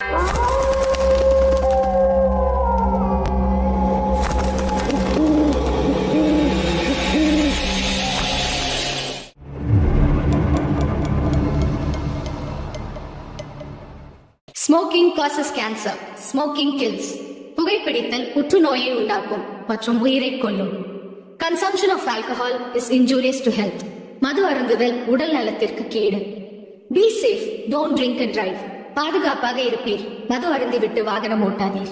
Smoking causes cancer. Smoking kills. புகைப்பிடித்தல் புற்றுநோயை உண்டாக்கும் மற்றும் உயிரை கொல்லும். Consumption of alcohol is injurious to health. மது அருந்துதல் உடல் நலத்திற்கு கேடு. Be safe. Don't drink and drive. பாதுகாப்பாக இருப்பீர். மது அருந்திவிட்டு வாகனம் ஓட்டாதீர்.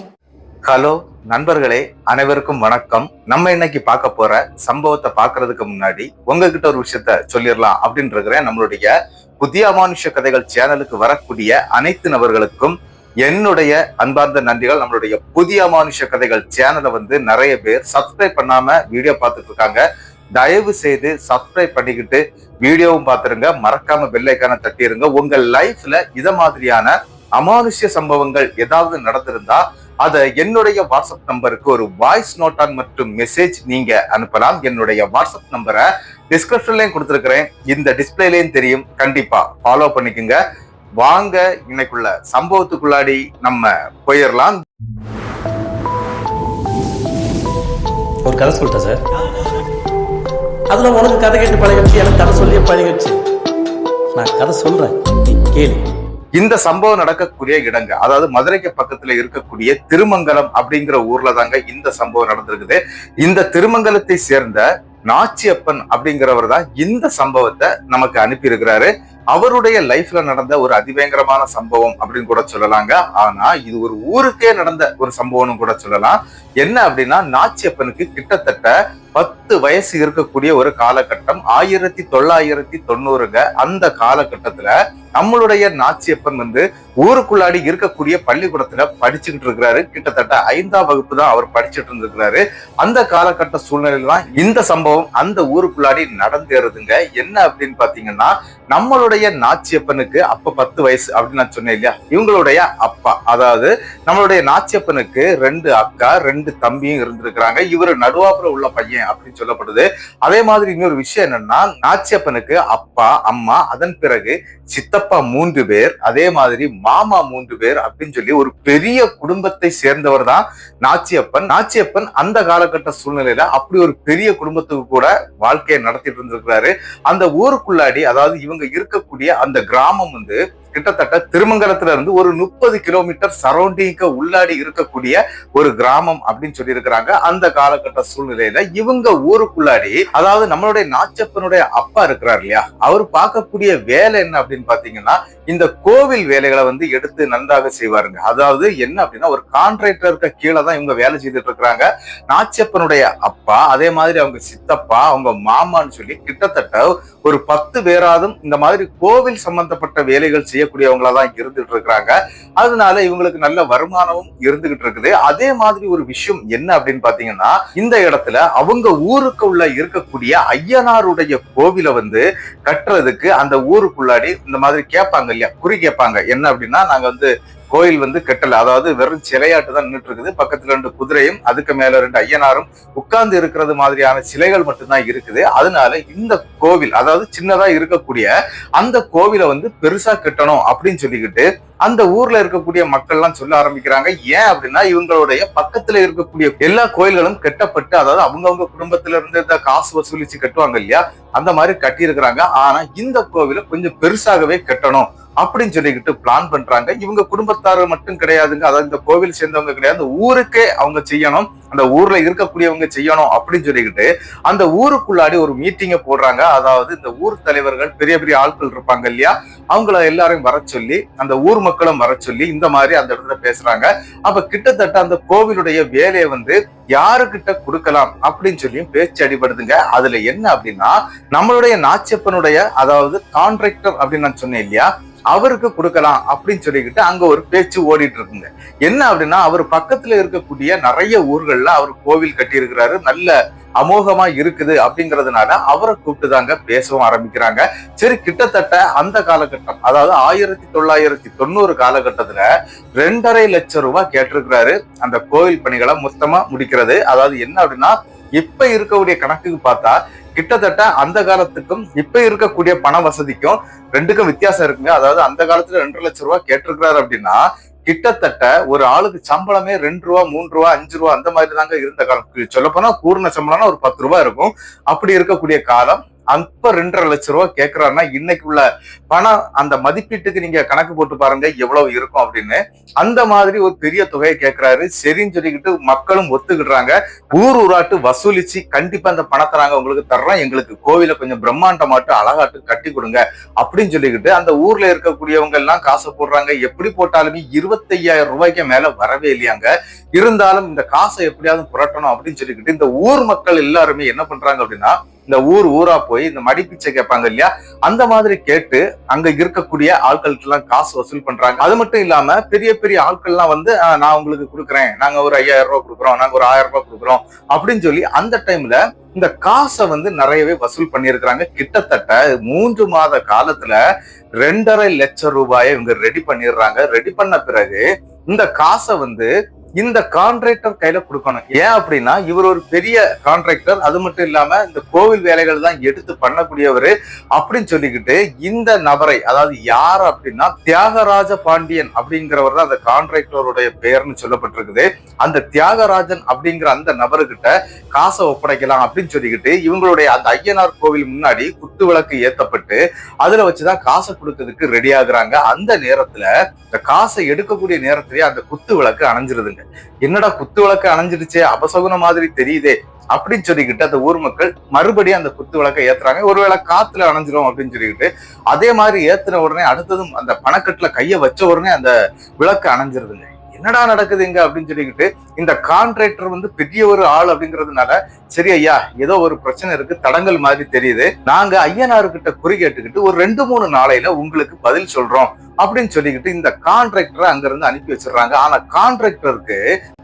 ஹலோ நண்பர்களே, அனைவருக்கும் வணக்கம். நம்ம இன்னைக்கு பார்க்க போற சம்பவத்தை பாக்குறதுக்கு முன்னாடி உங்ககிட்ட ஒரு விஷயத்த சொல்லிடலாம் அப்படின்னு இருக்கிறேன். நம்மளுடைய புதிய அமானுஷ்ய கதைகள் சேனலுக்கு வரக்கூடிய அனைத்து நபர்களுக்கும் என்னுடைய அன்பார்ந்த நன்றிகள். நம்மளுடைய புதிய அமானுஷ்ய கதைகள் சேனலை நிறைய பேர் சப்ஸ்கிரைப் பண்ணாம வீடியோ பார்த்துட்டு இருக்காங்க. தயவு செய்து சப்ஸ்கிரைப் பண்ணிக்கிட்டு வீடியோவும் பார்த்துருங்க. மறக்காம பெல் ஐக்கானை தட்டிருங்க. உங்க லைஃப்ல இத மாதிரியான அமானுஷ்ய சம்பவங்கள் ஏதாவது நடந்திருந்தா அதை என்னுடைய வாட்ஸ்அப் நம்பருக்கு ஒரு வாய்ஸ் நோட்டான் மற்றும் மெசேஜ் நீங்க அனுப்பலாம். என்னுடைய வாட்ஸ்அப் நம்பரை டிஸ்கிரிப்ஷன்லயும் கொடுத்துருக்கிறேன், இந்த டிஸ்பிளேலயும் தெரியும். கண்டிப்பா ஃபாலோ பண்ணிக்கோங்க. வாங்க இன்னைக்குள்ள சம்பவத்துக்குள்ளாடி நம்ம போயிடலாம். ஒரு கதை சொல்லிட்டேன் சார். அதுல உனக்கு கதை கேட்டு பழகிடுச்சு, எனக்கு கதை சொல்லியே பழகிடுச்சு. நான் கதை சொல்றேன், நீ கேளு. இந்த சம்பவம் நடக்கக்கூடிய இடங்க, அதாவது மதுரைக்கு பக்கத்துல இருக்கக்கூடிய திருமங்கலம் அப்படிங்கிற ஊர்ல தாங்க இந்த சம்பவம் நடந்திருக்குது. இந்த திருமங்கலத்தை சேர்ந்த நாச்சியப்பன் அப்படிங்கிறவர் தான் இந்த சம்பவத்தை நமக்கு அனுப்பி இருக்கிறாரு. அவருடைய லைஃப்ல நடந்த ஒரு அதிபயங்கரமான சம்பவம் அப்படின்னு கூட சொல்லலாங்க. ஆனா இது ஒரு ஊருக்கே நடந்த ஒரு சம்பவம்னு கூட சொல்லலாம். என்ன அப்படின்னா, நாச்சியப்பனுக்கு கிட்டத்தட்ட 10 வயசு இருக்கக்கூடிய ஒரு காலகட்டம் 1990ங்க. அந்த காலகட்டத்துல நம்மளுடைய நாச்சியப்பன் ஊருக்குள்ளாடி இருக்கக்கூடிய பள்ளிக்கூடத்துல படிச்சுக்கிட்டு இருக்கிறாரு. கிட்டத்தட்ட 5ஆம் வகுப்பு தான் அவர் படிச்சுட்டு இருந்திருக்கிறாரு. அந்த காலகட்ட சூழ்நிலையில தான் இந்த சம்பவம் அந்த ஊருக்குள்ளாடி நடந்தேறுதுங்க. என்ன அப்படின்னு பாத்தீங்கன்னா, நம்மளுடைய நாச்சியப்பனுக்கு அப்ப 10 வயசு அப்படின்னு நான் சொன்னேன் இல்லையா, இவங்களுடைய அப்பா, அதாவது நம்மளுடைய நாச்சியப்பனுக்கு 2 அக்கா 2 தம்பியும் இருந்திருக்கிறாங்க. இவரு நடுவாப்புல உள்ள பையன் அப்படின்னு சொல்லப்படுது. அதே மாதிரி இன்னொரு விஷயம் என்னன்னா, நாச்சியப்பனுக்கு அப்பா, அம்மா, அதன் பிறகு சித்தப்பா 3 பேர், அதே மாதிரி மாமா 3 பேர் அப்படின்னு சொல்லி ஒரு பெரிய குடும்பத்தை சேர்ந்தவர் தான் நாச்சியப்பன். நாச்சியப்பன் அந்த காலகட்ட சூழ்நிலையில அப்படி ஒரு பெரிய குடும்பத்துக்கு கூட வாழ்க்கையை நடத்திட்டு இருந்திருக்கிறாரு. அந்த ஊருக்குள்ளாடி, அதாவது இவங்க இருக்கக்கூடிய அந்த கிராமம் கிட்டத்தட்ட திருமங்கலத்துல இருந்து ஒரு 30 கிலோமீட்டர் சரௌண்டிங்க உள்ளாடி இருக்கக்கூடிய ஒரு கிராமம் அப்படின்னு சொல்லி இருக்கிறாங்க. அந்த காலகட்ட சூழ்நிலையில இவங்க ஊருக்குள்ளாடி, அதாவது நம்மளுடைய நாச்சப்பனுடைய அப்பா இருக்கிறார் இல்லையா, அவர் பார்க்கக்கூடிய வேலை என்ன அப்படின்னு பாத்தீங்கன்னா, இந்த கோவில் வேலைகளை எடுத்து நன்றாக செய்வாருங்க. அதாவது என்ன அப்படின்னா, ஒரு கான்ட்ராக்டருக்கு கீழே தான் இவங்க வேலை செய்துட்டு இருக்கிறாங்க. நாச்சியப்பனுடைய அப்பா, அதே மாதிரி அவங்க சித்தப்பா, அவங்க மாமான்னு சொல்லி கிட்டத்தட்ட ஒரு 10 பேராதும் இந்த மாதிரி கோவில் சம்பந்தப்பட்ட வேலைகள் செய்யக்கூடியவங்களா தான் இருந்துட்டு இருக்கிறாங்க. அதனால இவங்களுக்கு நல்ல வருமானமும் இருந்துகிட்டு இருக்குது. அதே மாதிரி ஒரு விஷயம் என்ன அப்படின்னு பாத்தீங்கன்னா, இந்த இடத்துல அவங்க ஊருக்கு உள்ள இருக்கக்கூடிய ஐயனாருடைய கோவிலை கட்டுறதுக்கு அந்த ஊருக்குள்ளாடி இந்த மாதிரி கேட்பாங்க இல்லையா, குறி கேட்பாங்க. என்ன அப்படின்னா, நாங்க கோயில் கட்டல, அதாவது வெறும் சிலையாட்டு தான் நின்றுட்டு இருக்குது. பக்கத்துல 2 குதிரையும் அதுக்கு மேல 2 ஐயனாரும் உட்கார்ந்து இருக்கிறது மாதிரியான சிலைகள் மட்டும்தான் இருக்குது. அதனால இந்த கோவில், அதாவது சின்னதா இருக்கக்கூடிய அந்த கோவிலை பெருசா கட்டணும் அப்படின்னு சொல்லிக்கிட்டு அந்த ஊர்ல இருக்கக்கூடிய மக்கள் எல்லாம் சொல்ல ஆரம்பிக்கிறாங்க. ஏன் அப்படின்னா, இவங்களுடைய பக்கத்துல இருக்கக்கூடிய எல்லா கோயில்களும் கட்டப்பட்டு, அதாவது அவங்கவுங்க குடும்பத்துல இருந்து இந்த காசு வசூலிச்சு கட்டுவாங்க இல்லையா, அந்த மாதிரி கட்டி இருக்கிறாங்க. ஆனா இந்த கோவிலை கொஞ்சம் பெருசாகவே கட்டணும் அப்படின்னு சொல்லிக்கிட்டு பிளான் பண்றாங்க. இவங்க குடும்பத்தாரர் மட்டும் கிடையாதுங்க, அதாவது இந்த கோவில் சேர்ந்தவங்க கிடையாது, அந்த ஊருக்கே அவங்க செய்யணும், அந்த ஊர்ல இருக்கக்கூடியவங்க செய்யணும் அப்படின்னு சொல்லிக்கிட்டு அந்த ஊருக்குள்ளாடி ஒரு மீட்டிங்க போடுறாங்க. அதாவது இந்த ஊர் தலைவர்கள், பெரிய பெரிய ஆட்கள் இருப்பாங்க இல்லையா, அவங்கள எல்லாரையும் வர சொல்லி, அந்த ஊர் மக்களும் வர சொல்லி இந்த மாதிரி அந்த இடத்துல பேசுறாங்க. அப்ப கிட்டத்தட்ட அந்த கோவிலுடைய வேலையை யாருக்கிட்ட கொடுக்கலாம் அப்படின்னு சொல்லியும் பேச்சு அடிபடுதுங்க. அதுல என்ன அப்படின்னா, நம்மளுடைய நாச்சியப்பனுடைய, அதாவது கான்ட்ராக்டர் அப்படின்னு நான் சொன்னேன் இல்லையா, அவருக்கு கொடுக்கலாம் அப்படின்னு சொல்லிக்கிட்டு அங்க ஒரு பேச்சு ஓடிட்டு இருக்குங்க. என்ன அப்படின்னா, அவர் பக்கத்துல இருக்கக்கூடிய நிறைய ஊர்கள்ல அவர் கோவில் கட்டி இருக்கிறாரு, நல்ல அமோகமா இருக்குது அப்படிங்கிறதுனால அவரை கூப்பிட்டுதாங்க பேசவும் ஆரம்பிக்கிறாங்க. சரி, கிட்டத்தட்ட அந்த காலகட்டம், அதாவது 1990 காலகட்டத்துல 2.5 லட்சம் ரூபாய் கேட்டிருக்கிறாரு அந்த கோவில் பணிகளை மொத்தமா முடிக்கிறது. அதாவது என்ன அப்படின்னா, இப்ப இருக்கக்கூடிய கணக்குக்கு பார்த்தா கிட்டத்தட்ட அந்த காலத்துக்கும் இப்ப இருக்கக்கூடிய பண வசதிக்கும் ரெண்டுக்கும் வித்தியாசம் இருக்குங்க. அதாவது அந்த காலத்துல 2.5 லட்சம் ரூபாய் கேட்டிருக்கிறாரு அப்படின்னா, கிட்டத்தட்ட ஒரு ஆளுக்கு சம்பளமே 2 ரூபா 3 ரூபா 5 ரூபா அந்த மாதிரி தாங்க இருந்த காலம். சொல்ல போனா பூர்ண சம்பளம்னா ஒரு 10 ரூபாய் இருக்கும். அப்படி இருக்கக்கூடிய காலம். அப்ப 2.5 லட்சம் ரூபாய் கேட்கிறாருன்னா இன்னைக்கு உள்ள பணம் அந்த மதிப்பீட்டுக்கு நீங்க கணக்கு போட்டு பாருங்க எவ்வளவு இருக்கும் அப்படின்னு. அந்த மாதிரி ஒரு பெரிய தொகையை கேட்கிறாரு. சரின்னு சொல்லிக்கிட்டு மக்களும் ஒத்துக்கிடுறாங்க. ஊராட்டு வசூலிச்சு கண்டிப்பா அந்த பணத்தை நாங்க உங்களுக்கு தர்றோம், எங்களுக்கு கோவில கொஞ்சம் பிரம்மாண்டமாட்டு அழகாட்டு கட்டி கொடுங்க அப்படின்னு சொல்லிக்கிட்டு அந்த ஊர்ல இருக்கக்கூடியவங்க எல்லாம் காசை போடுறாங்க. எப்படி போட்டாலுமே 25,000 ரூபாய்க்கு மேல வரவே இல்லையாங்க. இருந்தாலும் இந்த காசை எப்படியாவது புரட்டணும் அப்படின்னு சொல்லிக்கிட்டு இந்த ஊர் மக்கள் எல்லாருமே என்ன பண்றாங்க அப்படின்னா, இந்த ஊரா போய் இந்த மடிப்பிச்சை கேட்பாங்க இல்லையா, அந்த மாதிரி கேட்டு அங்க இருக்கக்கூடிய ஆட்களுக்கு எல்லாம் காசு வசூல் பண்றாங்க. அது மட்டும் இல்லாம பெரிய பெரிய ஆட்கள் எல்லாம் வந்து நான் உங்களுக்கு கொடுக்குறேன், நாங்க ஒரு 5,000 ரூபாய் கொடுக்குறோம், நாங்க ஒரு 1000 ரூபாய் கொடுக்குறோம் அப்படின்னு சொல்லி அந்த டைம்ல இந்த காசை வந்து நிறையவே வசூல் பண்ணியிருக்கிறாங்க. கிட்டத்தட்ட 3 மாத காலத்துல 2.5 லட்சம் ரூபாயை இவங்க ரெடி பண்ணிடுறாங்க. ரெடி பண்ண பிறகு இந்த காசை வந்து இந்த கான்ட்ராக்டர் கையில கொடுக்கணும். ஏன் அப்படின்னா இவர் ஒரு பெரிய கான்ட்ராக்டர், அது மட்டும் இல்லாம இந்த கோவில் வேலைகள் தான் எடுத்து பண்ணக்கூடியவர் அப்படின்னு சொல்லிக்கிட்டு இந்த நபரை, அதாவது யார் அப்படின்னா தியாகராஜ பாண்டியன் அப்படிங்கிறவர் தான் அந்த கான்ட்ராக்டருடைய பெயர்னு சொல்லப்பட்டிருக்குது. அந்த தியாகராஜன் அப்படிங்கிற அந்த நபர்கிட்ட காசை ஒப்படைக்கலாம் அப்படின்னு சொல்லிக்கிட்டு இவங்களுடைய அந்த ஐயனார் கோவில் முன்னாடி குத்து விளக்கு ஏத்தப்பட்டு அதுல வச்சுதான் காசை கொடுக்கறதுக்கு ரெடி ஆகுறாங்க. அந்த நேரத்துல இந்த காசை எடுக்கக்கூடிய நேரத்திலேயே அந்த குத்து விளக்கு அணைஞ்சிருதுங்க. என்னடா குத்து விளக்கு அணைஞ்சிருச்சே, அபசகுன மாதிரி தெரியுதே அப்படின்னு சொல்லிக்கிட்டு அந்த ஊர் மக்கள் மறுபடியும் அந்த குத்து விளக்கை ஏத்துறாங்க. ஒருவேளை காத்துல அணைஞ்சிரும் அப்படின்னு சொல்லிக்கிட்டு அதே மாதிரி ஏத்துன உடனே அடுத்ததும் அந்த பணக்கட்டுல கைய வச்ச உடனே அந்த விளக்கு அணைஞ்சிருதுங்க. என்னடா நடக்குது இங்க அப்படின்னு சொல்லிக்கிட்டு இந்த கான்ட்ராக்டர் வந்து பெரிய ஒரு ஆள் அப்படிங்கிறதுனால, சரி ஐயா ஏதோ ஒரு பிரச்சனை இருக்கு, தடங்கல் மாதிரி தெரியுது, நாங்க ஐயனார்கிட்ட குறி கேட்டுக்கிட்டு ஒரு 2-3 நாளையில உங்களுக்கு பதில் சொல்றோம் அப்படின்னு சொல்லிக்கிட்டு இந்த கான்ட்ராக்டரை அங்க இருந்து அனுப்பி வச்சிடறாங்க. ஆனா கான்ட்ராக்டருக்கு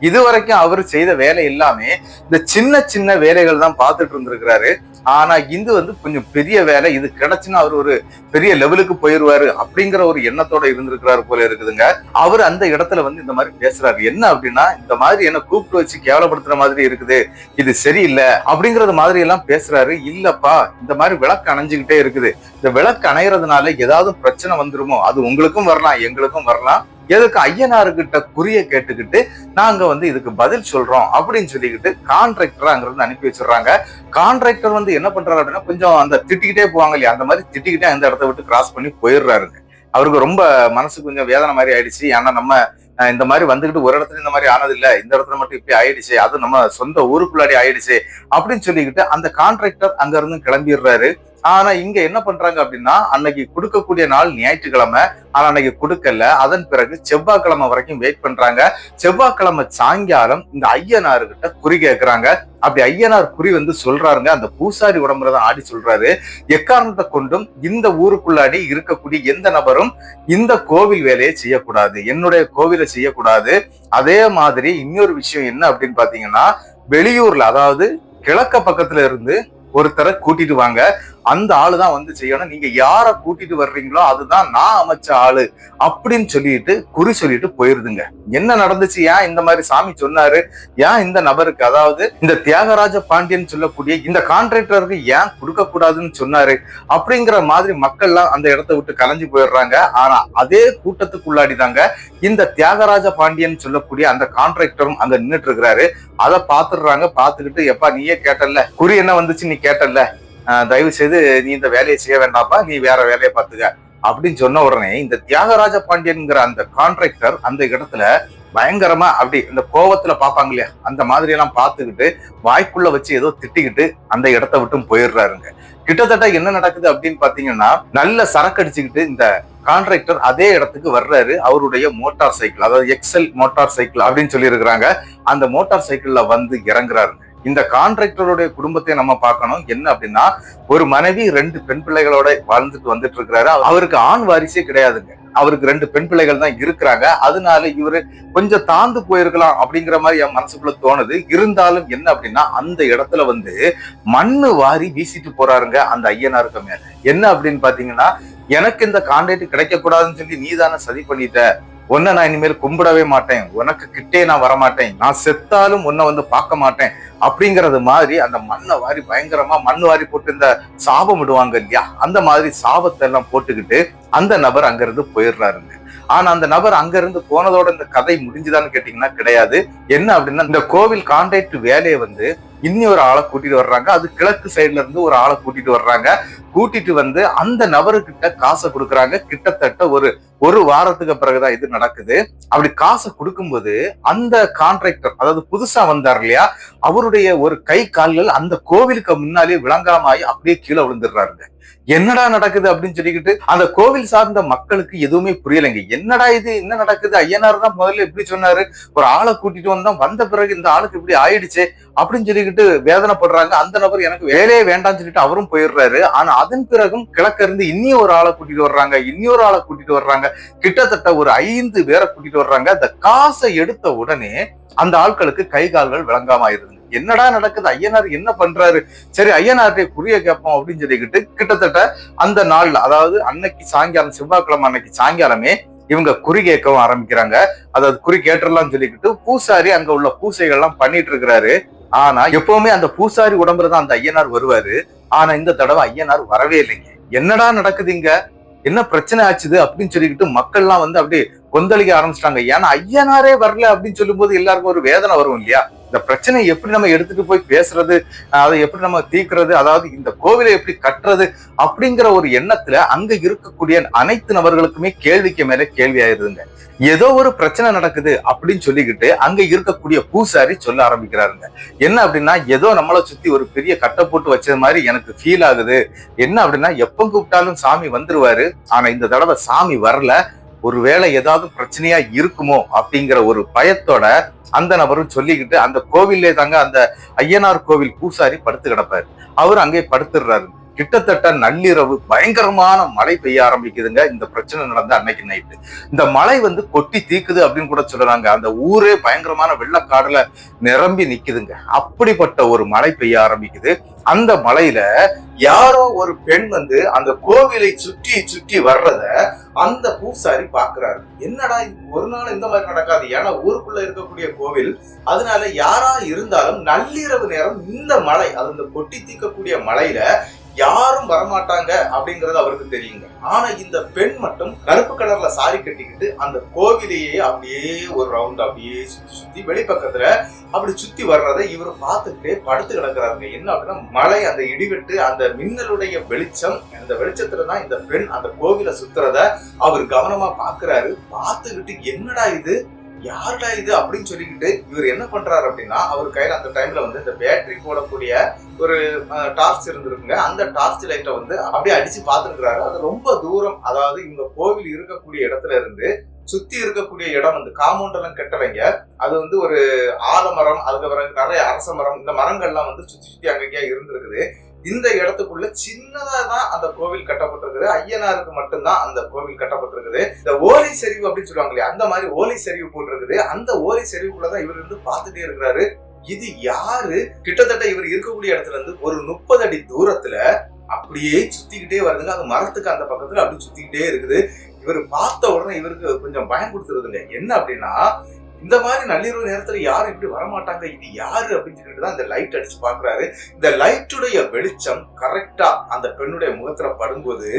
இதுவரைக்கும் அவர் செய்த வேலை எல்லாமே இந்த சின்ன சின்ன வேலைகள் தான் பார்த்துட்டு இருந்திருக்கிறாரு. ஆனா இது வந்து கொஞ்சம் பெரிய வேலை, இது கிடைச்சுன்னா அவர் ஒரு பெரிய லெவலுக்கு போயிருவாரு அப்படிங்கிற ஒரு எண்ணத்தோட இருந்திருக்கிறாரு போல இருக்குதுங்க. அவர் அந்த இடத்துல வந்து இந்த மாதிரி பேசுறாரு. என்ன அப்படின்னா, இந்த மாதிரி என்ன கூப்பிட்டு வச்சு கேவலப்படுத்துற மாதிரி இருக்குது, இது சரியில்லை அப்படிங்கறது மாதிரி எல்லாம் பேசுறாரு. இல்லப்பா, இந்த மாதிரி விளக்கு அணைஞ்சுக்கிட்டே இருக்குது, இந்த விளக்கு அணைகிறதுனால ஏதாவது பிரச்சனை வந்துருமோ, அது உங்களுக்கும் வரலாம் எங்களுக்கும் வரலாம், எதுக்கு ஐயனார்கிட்ட குறிய கேட்டுக்கிட்டு நாங்க வந்து இதுக்கு பதில் சொல்றோம் அப்படின்னு சொல்லிக்கிட்டு கான்ட்ராக்டர் அங்கிருந்து அனுப்பி வச்சிடறாங்க. கான்ட்ராக்டர் வந்து என்ன பண்றாரு அப்படின்னா, கொஞ்சம் அந்த திட்டிக்கிட்டே போவாங்க இல்லையா, அந்த மாதிரி திட்டிக்கிட்டே அந்த இடத்த விட்டு கிராஸ் பண்ணி போயிடுறாருங்க. அவருக்கு ரொம்ப மனசு கொஞ்சம் வேதனை மாதிரி ஆயிடுச்சு. ஏன்னா நம்ம இந்த மாதிரி வந்துகிட்டு ஒரு இடத்துல இந்த மாதிரி ஆனது இல்ல, இந்த இடத்துல மட்டும் இப்படி ஆயிடுச்சு, அது நம்ம சொந்த ஊருக்குள்ளாடி ஆயிடுச்சு அப்படின்னு சொல்லிக்கிட்டு அந்த கான்ட்ராக்டர் அங்க இருந்து கிளம்பிடுறாரு. ஆனா இங்க என்ன பண்றாங்க அப்படின்னா, அன்னைக்கு கொடுக்கக்கூடிய நாள் ஞாயிற்றுக்கிழமை, ஆனா அன்னைக்கு கொடுக்கல. அதன் பிறகு செவ்வாய்க்கிழமை வரைக்கும் வெயிட் பண்றாங்க. செவ்வாய்க்கிழமை சாயங்காலம் இந்த ஐயனார்கிட்ட குறி கேட்கிறாங்க. அப்படி ஐயனார் குறி வந்து சொல்றாருங்க, அந்த பூசாரி உடம்புலதான் ஆடி சொல்றாரு, எக்காரணத்தை கொண்டும் இந்த ஊருக்குள்ளாடி இருக்கக்கூடிய எந்த நபரும் இந்த கோவில் வேலையை செய்யக்கூடாது, என்னுடைய கோவிலை செய்யக்கூடாது. அதே மாதிரி இன்னொரு விஷயம் என்ன அப்படின்னு பாத்தீங்கன்னா, வெளியூர்ல அதாவது கிழக்க பக்கத்துல இருந்து ஒருத்தரை கூட்டிட்டு வாங்க, அந்த ஆளுதான் வந்து செய்யணும், நீங்க யார கூட்டிட்டு வர்றீங்களோ அதுதான் நான் அமைச்ச ஆளு அப்படின்னு சொல்லிட்டு குறி சொல்லிட்டு போயிருதுங்க. என்ன நடந்துச்சு, ஏன் இந்த மாதிரி சாமி சொன்னாரு, ஏன் இந்த நபருக்கு அதாவது இந்த தியாகராஜ பாண்டியன் சொல்லக்கூடிய இந்த கான்ட்ராக்டருக்கு ஏன் கொடுக்க கூடாதுன்னு சொன்னாரு அப்படிங்கிற மாதிரி மக்கள்லாம் அந்த இடத்த விட்டு கலைஞ்சு போயிடுறாங்க. ஆனா அதே கூட்டத்துக்குள்ளாடி தாங்க இந்த தியாகராஜ பாண்டியன் சொல்லக்கூடிய அந்த கான்ட்ராக்டரும் அங்க நின்றுட்டு இருக்கிறாரு. அதை பாத்துடுறாங்க. பாத்துக்கிட்டு, எப்பா நீயே கேட்டல்ல, குறி என்ன வந்துச்சு நீ கேட்டல்ல, தயவு செய்து நீ இந்த வேலையை செய்ய வேண்டாப்பா, நீ வேற வேலையை பார்த்துக்க அப்படின்னு சொன்ன உடனே இந்த தியாகராஜ பாண்டியன்கிற அந்த கான்ட்ராக்டர் அந்த இடத்துல பயங்கரமா அப்படி இந்த கோவத்துல பாப்பாங்க இல்லையா, அந்த மாதிரி எல்லாம் பார்த்துக்கிட்டு வாய்க்குள்ள வச்சு ஏதோ திட்டிக்கிட்டு அந்த இடத்த விட்டும் போயிடுறாருங்க. கிட்டத்தட்ட என்ன நடக்குது அப்படின்னு பாத்தீங்கன்னா, நல்ல சரக்கு அடிச்சுக்கிட்டு இந்த கான்ட்ராக்டர் அதே இடத்துக்கு வர்றாரு. அவருடைய மோட்டார் சைக்கிள், அதாவது எக்ஸல் மோட்டார் சைக்கிள் அப்படின்னு சொல்லி இருக்கிறாங்க, அந்த மோட்டார் சைக்கிள்ல வந்து இறங்குறாருங்க. இந்த கான்ட்ராக்டருடைய குடும்பத்தை நம்ம பார்க்கணும். என்ன அப்படின்னா, ஒரு மனைவி 2 பெண் பிள்ளைகளோட வாழ்ந்துட்டு வந்துட்டு இருக்கிறாரு. அவருக்கு ஆண் வாரிசே கிடையாதுங்க, அவருக்கு 2 பெண் பிள்ளைகள் தான் இருக்கிறாங்க. அதனால இவரு கொஞ்சம் தாழ்ந்து போயிருக்கலாம் அப்படிங்கிற மாதிரி என் மனசுக்குள்ள தோணுது. இருந்தாலும் என்ன அப்படின்னா, அந்த இடத்துல வந்து மண்ணு வாரி வீசிட்டு போறாருங்க அந்த ஐயனாருக்கு மேல. என்ன அப்படின்னு பாத்தீங்கன்னா, எனக்கு இந்த கான்ட்ராக்ட் கிடைக்க கூடாதுன்னு சொல்லி நீதானே சதி பண்ணிட்ட, உன்னை நான் இனிமேல் கும்பிடவே மாட்டேன், உனக்கு கிட்டே நான் வரமாட்டேன், நான் செத்தாலும் உன்னை வந்து பார்க்க மாட்டேன் அப்படிங்கறது மாதிரி அந்த மண்ணை வாரி பயங்கரமா மண் வாரி போட்டு இந்த சாபம் விடுவாங்க இல்லையா, அந்த மாதிரி சாபத்தை எல்லாம் போட்டுக்கிட்டு அந்த நபர் அங்கிருந்து போயிடுறாருங்க. ஆனா அந்த நபர் அங்க இருந்து போனதோட இந்த கதை முடிஞ்சுதான்னு கேட்டீங்கன்னா கிடையாது. என்ன அப்படின்னா, இந்த கோவில் கான்ட்ராக்ட் வேலையை வந்து இன்னி ஒரு ஆளை கூட்டிட்டு வர்றாங்க. அது கிழக்கு சைடுல இருந்து ஒரு ஆளை கூட்டிட்டு வர்றாங்க. கூட்டிட்டு வந்து அந்த நபருக்கிட்ட காசை கொடுக்குறாங்க. கிட்டத்தட்ட ஒரு வாரத்துக்கு பிறகுதான் இது நடக்குது. அப்படி காசை கொடுக்கும்போது அந்த கான்ட்ராக்டர், அதாவது புதுசா வந்தார் இல்லையா, அவருடைய ஒரு கை கால்கள் அந்த கோவிலுக்கு முன்னாலே விளங்காமாயி அப்படியே கீழே விழுந்துடுறாருங்க. என்னடா நடக்குது அப்படின்னு சொல்லிக்கிட்டு அந்த கோவில் சார்ந்த மக்களுக்கு எதுவுமே புரியலைங்க. என்னடா இது, என்ன நடக்குது? ஐயனார் தான் முதல்ல இப்படி சொன்னாரு, ஒரு ஆளை கூட்டிட்டு வந்த பிறகு இந்த ஆளுக்கு இப்படி ஆயிடுச்சு அப்படின்னு சொல்லிக்கிட்டு வேதனைப்படுறாங்க. அந்த நபர் எனக்கு வேலையே வேண்டாம்னு சொல்லிட்டு அவரும் போயிடுறாரு. ஆனா அதன் பிறகும் கிழக்க இருந்து இன்னியும் ஒரு ஆளை கூட்டிட்டு வர்றாங்க, இன்னொரு ஆளை கூட்டிட்டு வர்றாங்க. கிட்டத்தட்ட ஒரு 5 பேரை கூட்டிட்டு வர்றாங்க. அந்த காசை எடுத்த உடனே அந்த ஆட்களுக்கு கை கால்கள் விளங்காம ஆயிருது. என்னடா நடக்குது, ஐயனார் என்ன பண்றாரு, சரி ஐயனார்கிட்ட குறிய கேட்போம் அப்படின்னு சொல்லிக்கிட்டு கிட்டத்தட்ட அந்த நாள்ல, அதாவது அன்னைக்கு சாயங்காலம், செவ்வாய்க்கிழமை அன்னைக்கு சாயங்காலமே இவங்க குறி கேட்கவும் ஆரம்பிக்கிறாங்க. அதாவது குறி கேட்டுடலாம் சொல்லிக்கிட்டு பூசாரி அங்க உள்ள பூசைகள்லாம் பண்ணிட்டு இருக்கிறாரு. ஆனா எப்பவுமே அந்த பூசாரி உடம்புலதான் அந்த ஐயனார் வருவாரு. ஆனா இந்த தடவை ஐயனார் வரவே இல்லைங்க. என்னடா நடக்குது இங்க, என்ன பிரச்சனை ஆச்சுது அப்படின்னு சொல்லிக்கிட்டு மக்கள்லாம் வந்து அப்படியே கொந்தளிக்க ஆரம்பிச்சிட்டாங்க. ஏன்னா ஐயனாரே வரல அப்படின்னு சொல்லும் போது எல்லாருக்கும் ஒரு வேதனை வரும் இல்லையா. இந்த பிரச்சனையை எப்படி நம்ம எடுத்துட்டு போய் பேசுறது, அதை எப்படி நம்ம தீர்க்கிறது, அதாவது இந்த கோவிலை எப்படி கட்டுறது அப்படிங்கிற ஒரு எண்ணத்துல அங்க இருக்கக்கூடிய அனைத்து நபர்களுக்குமே கேள்விக்கு மேல கேள்வி ஆயிருதுங்க. ஏதோ ஒரு பிரச்சனை நடக்குது அப்படின்னு சொல்லிக்கிட்டு அங்க இருக்கக்கூடிய பூசாரி சொல்ல ஆரம்பிக்கிறாருங்க. என்ன அப்படின்னா, ஏதோ நம்மளை சுத்தி ஒரு பெரிய கட்டை போட்டு வச்சது மாதிரி எனக்கு ஃபீல் ஆகுது. என்ன அப்படின்னா, எப்ப கூப்பிட்டாலும் சாமி வந்துருவாரு, ஆனா இந்த தடவை சாமி வரல. ஒருவேளை ஏதாவது பிரச்சனையா இருக்குமோ அப்படிங்கிற ஒரு பயத்தோட அந்த நபரும் சொல்லிக்கிட்டு அந்த கோவிலே தாங்க அந்த ஐயனார் கோவில் பூசாரி படுத்து கிடப்பாரு. அவர் அங்கே படுத்துடுறாரு. கிட்டத்தட்ட நள்ளிரவு பயங்கரமான மழை பெய்ய ஆரம்பிக்குதுங்க. இந்த பிரச்சனை நடந்த அன்னைக்கு நைட்டு இந்த மழை வந்து கொட்டி தீக்குது அப்படின்னு கூட சொல்றாங்க. அந்த ஊரே பயங்கரமான வெள்ளக்காடுல நிரம்பி நிக்குதுங்க. அப்படிப்பட்ட ஒரு மழை பெய்ய ஆரம்பிக்குது. அந்த மழையில யாரோ ஒரு பெண் வந்து அந்த கோவிலை சுற்றி சுற்றி வர்றத அந்த பூசாரி பாக்குறாரு. என்னடா ஒரு நாள் இந்த மாதிரி நடக்காது, ஏன்னா ஊருக்குள்ள இருக்கக்கூடிய கோவில், அதனால யாரா இருந்தாலும் நள்ளிரவு நேரம் இந்த மழை, அது இந்த கொட்டி தீக்கக்கூடிய மழையில யாரும் வரமாட்டாங்க அப்படிங்கறது அவருக்கு தெரியுங்க. ஆனா இந்த பெண் மட்டும் கருப்பு கலர்ல சாரி கட்டிக்கிட்டு அந்த கோவிலையே அப்படியே ஒரு ரவுண்ட் அப்படியே சுத்தி சுத்தி வெளிப்பக்கத்துல அப்படி சுத்தி வர்றதை இவர் பார்த்துக்கிட்டே படுத்து கிடக்குறாருங்க. என்ன அப்படின்னா, மழை, அந்த இடிவெட்டு, அந்த மின்னலுடைய வெளிச்சம், அந்த வெளிச்சத்துலதான் இந்த பெண் அந்த கோவிலை சுத்துறத அவர் கவனமா பாக்குறாரு. பார்த்துக்கிட்டு என்னடா இது, யாருடா இது அப்படின்னு சொல்லிக்கிட்டு இவர் என்ன பண்றாரு அப்படின்னா, அவர் கையில அந்த டைம்ல வந்து இந்த பேட்டரி போடக்கூடிய ஒரு டார்ச் இருந்திருக்குங்க. அந்த டார்ச் லைட்டை வந்து அப்படியே அடிச்சு பார்த்துருக்கிறாரு. அது ரொம்ப தூரம், அதாவது இவங்க கோவில் இருக்கக்கூடிய இடத்துல இருந்து சுத்தி இருக்கக்கூடிய இடம் வந்து காம்பவுண்ட் எல்லாம் கட்டலைங்க. அது வந்து ஒரு ஆலமரம், அதுக்கு பிறகு நிறைய அரச மரம், இந்த மரங்கள்லாம் வந்து சுத்தி சுத்தி அங்கேயா இருந்திருக்குது. இந்த இடத்துக்குள்ள சின்னதா தான் அந்த கோவில் கட்டப்பட்டிருக்குது. ஐயனாருக்கு மட்டும்தான் அந்த கோவில் கட்டப்பட்டிருக்குது. இந்த ஓலை சரிவு அப்படின்னு சொல்லுவாங்க இல்லையா, அந்த மாதிரி ஓலை சரிவு போட்டிருக்குது. அந்த ஓலை சரிவுக்குள்ளதான் இவர் இருந்து பார்த்துட்டே இருக்கிறாரு. இது யாரு, கிட்டத்தட்ட இவர் இருக்கக்கூடிய இடத்துல இருந்து ஒரு 30 அடி தூரத்துல அப்படியே சுத்திக்கிட்டே வருதுங்க. அது மரத்துக்கு அந்த பக்கத்துல அப்படி சுத்திக்கிட்டே இருக்குது. இவர் பார்த்த உடனே இவருக்கு கொஞ்சம் பயம் கொடுத்துருதுங்க. என்ன அப்படின்னா, இந்த மாதிரி நள்ளிரவு நேரத்துல யாரும் இப்படி வரமாட்டாங்க, இது யாரு அப்படின்னு சொல்லிட்டு தான் இந்த லைட் அடிச்சு பாக்குறாரு. இந்த லைட்டுடைய வெளிச்சம் கரெக்டா அந்த பெண்ணுடைய முகத்துல படும்போது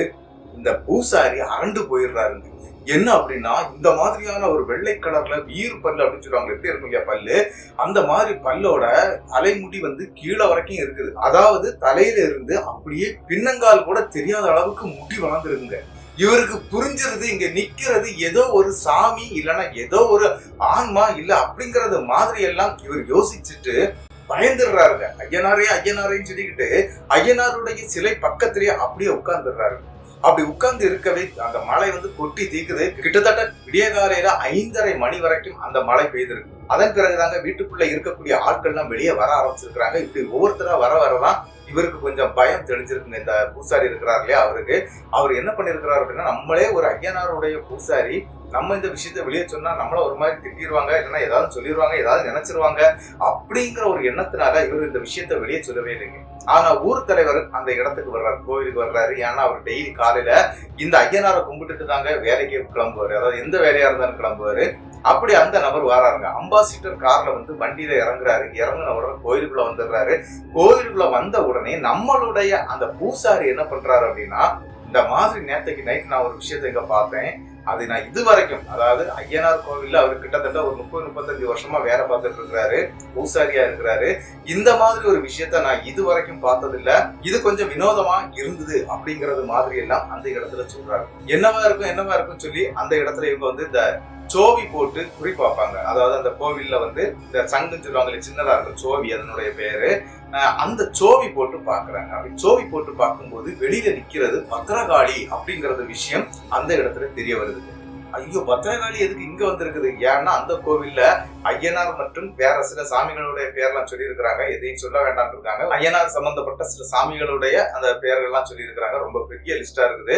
இந்த பூசாரி அரண்டு போயிடுறாருங்க. என்ன அப்படின்னா, இந்த மாதிரியான ஒரு வெள்ளை கலர்ல வீர் பல்லு அப்படின்னு சொல்லுவாங்க, எப்படி இருக்கும் இல்லையா பல்லு, அந்த மாதிரி பல்லோட தலைமுடி வந்து கீழே வரைக்கும் இருக்குது. அதாவது தலையில இருந்து அப்படியே பின்னங்கால் கூட தெரியாத அளவுக்கு முடி வளர்ந்துருக்குங்க. இவருக்கு புரிஞ்சிருது, இங்க நிக்கிறது ஏதோ ஒரு சாமி, இல்லைன்னா ஏதோ ஒரு ஆன்மா இல்ல அப்படிங்கறது மாதிரி எல்லாம் இவர் யோசிச்சுட்டு பயந்துடுறாருங்க. ஐயனாரே ஐயனாரேன்னு சொல்லிக்கிட்டு ஐயனாருடைய சிலை பக்கத்திலேயே அப்படியே உட்கார்ந்துடுறாரு. அப்படி உட்கார்ந்து இருக்கவே அந்த மழை வந்து கொட்டி தீக்குது. கிட்டத்தட்ட விடிய காலையில 5:30 மணி வரைக்கும் அந்த மழை பெய்திருக்கு. அதன் பிறகுதாங்க வீட்டுக்குள்ள இருக்கக்கூடிய ஆட்கள் எல்லாம் வெளியே வர ஆரம்பிச்சிருக்கிறாங்க. இப்படி ஒவ்வொருத்தரா வர வரதான் இவருக்கு கொஞ்சம் பயம் தெளிஞ்சிருக்குங்க. இந்த பூசாரி இருக்கிறார் இல்லையா, அவர் என்ன பண்ணிருக்கிறார் அப்படின்னா, நம்மளே ஒரு ஐயனாருடைய பூசாரி, நம்ம இந்த விஷயத்த வெளியே சொன்னா நம்மள ஒரு மாதிரி திட்டிடுவாங்க, இல்லைன்னா ஏதாவது சொல்லிடுவாங்க, ஏதாவது நினைச்சிருவாங்க அப்படிங்கிற ஒரு எண்ணத்தினால இவர் இந்த விஷயத்த வெளியே சொல்லவே இல்லைங்க. ஆனா ஊர் தலைவர் அந்த இடத்துக்கு வர்றாரு, கோவிலுக்கு வர்றாரு. ஏன்னா அவர் டெய்லி காலையில இந்த ஐயனாரை கும்பிட்டுட்டு தாங்க வேலைக்கு கிளம்புவாரு, அதாவது எந்த வேலையா இருந்தாலும் கிளம்புவாரு. அப்படி அந்த நபர் வராருங்க. அம்பாசிடர் கார்ல வந்து வண்டியில இறங்குறாரு. இறங்கின உடனே கோயிலுக்குள்ள வந்துடுறாரு. கோயிலுக்குள்ள வந்த உடனே நம்மளுடைய அந்த பூசாரி என்ன பண்றாரு அப்படின்னா, இந்த மாதிரி நேத்தைக்கு நைட் நான் ஒரு விஷயத்த இங்க பார்த்தேன், அது நான் இது வரைக்கும், அதாவது ஐயனார் கோவில்ல அவர் கிட்டத்தட்ட ஒரு 30-35 வருஷமா வேலை பார்த்துட்டு இருக்கிறாரு, பூசாரியா இருக்கிறாரு. இந்த மாதிரி ஒரு விஷயத்த நான் இது வரைக்கும் பார்த்ததில்ல. இது கொஞ்சம் வினோதமா இருந்தது அப்படிங்கறது மாதிரி எல்லாம் அந்த இடத்துல சொல்றாரு. என்னவா இருக்கும் சொல்லி அந்த இடத்துல இவங்க வந்து இந்த சோவி போட்டு குறி பார்ப்பாங்க. அதாவது அந்த கோவில்ல வந்து இந்த சங்குன்னு சொல்லுவாங்க, சின்னதா இருக்கும் சோவி, அதனுடைய பேரு. அந்த சோவி போட்டு பாக்குறாங்க. அப்படி சோவி போட்டு பார்க்கும்போது வெளியில நிக்கிறது பத்திரகாளி அப்படிங்கறது விஷயம் அந்த இடத்துல தெரிய வருது. ஐயோ, பத்திரகாளி எதுக்கு இங்க வந்திருக்குது? ஏன்னா அந்த கோவில்ல ஐயனார் மற்றும் வேற சில சாமிகளுடைய பேர்லாம் சொல்லி இருக்கிறாங்க. எதையும் சொல்ல வேண்டாம் இருக்காங்க. ஐயனார் சம்பந்தப்பட்ட சில சாமிகளுடைய அந்த பேர்கள்லாம் சொல்லி இருக்கிறாங்க. ரொம்ப பெரிய லிஸ்டா இருக்குது.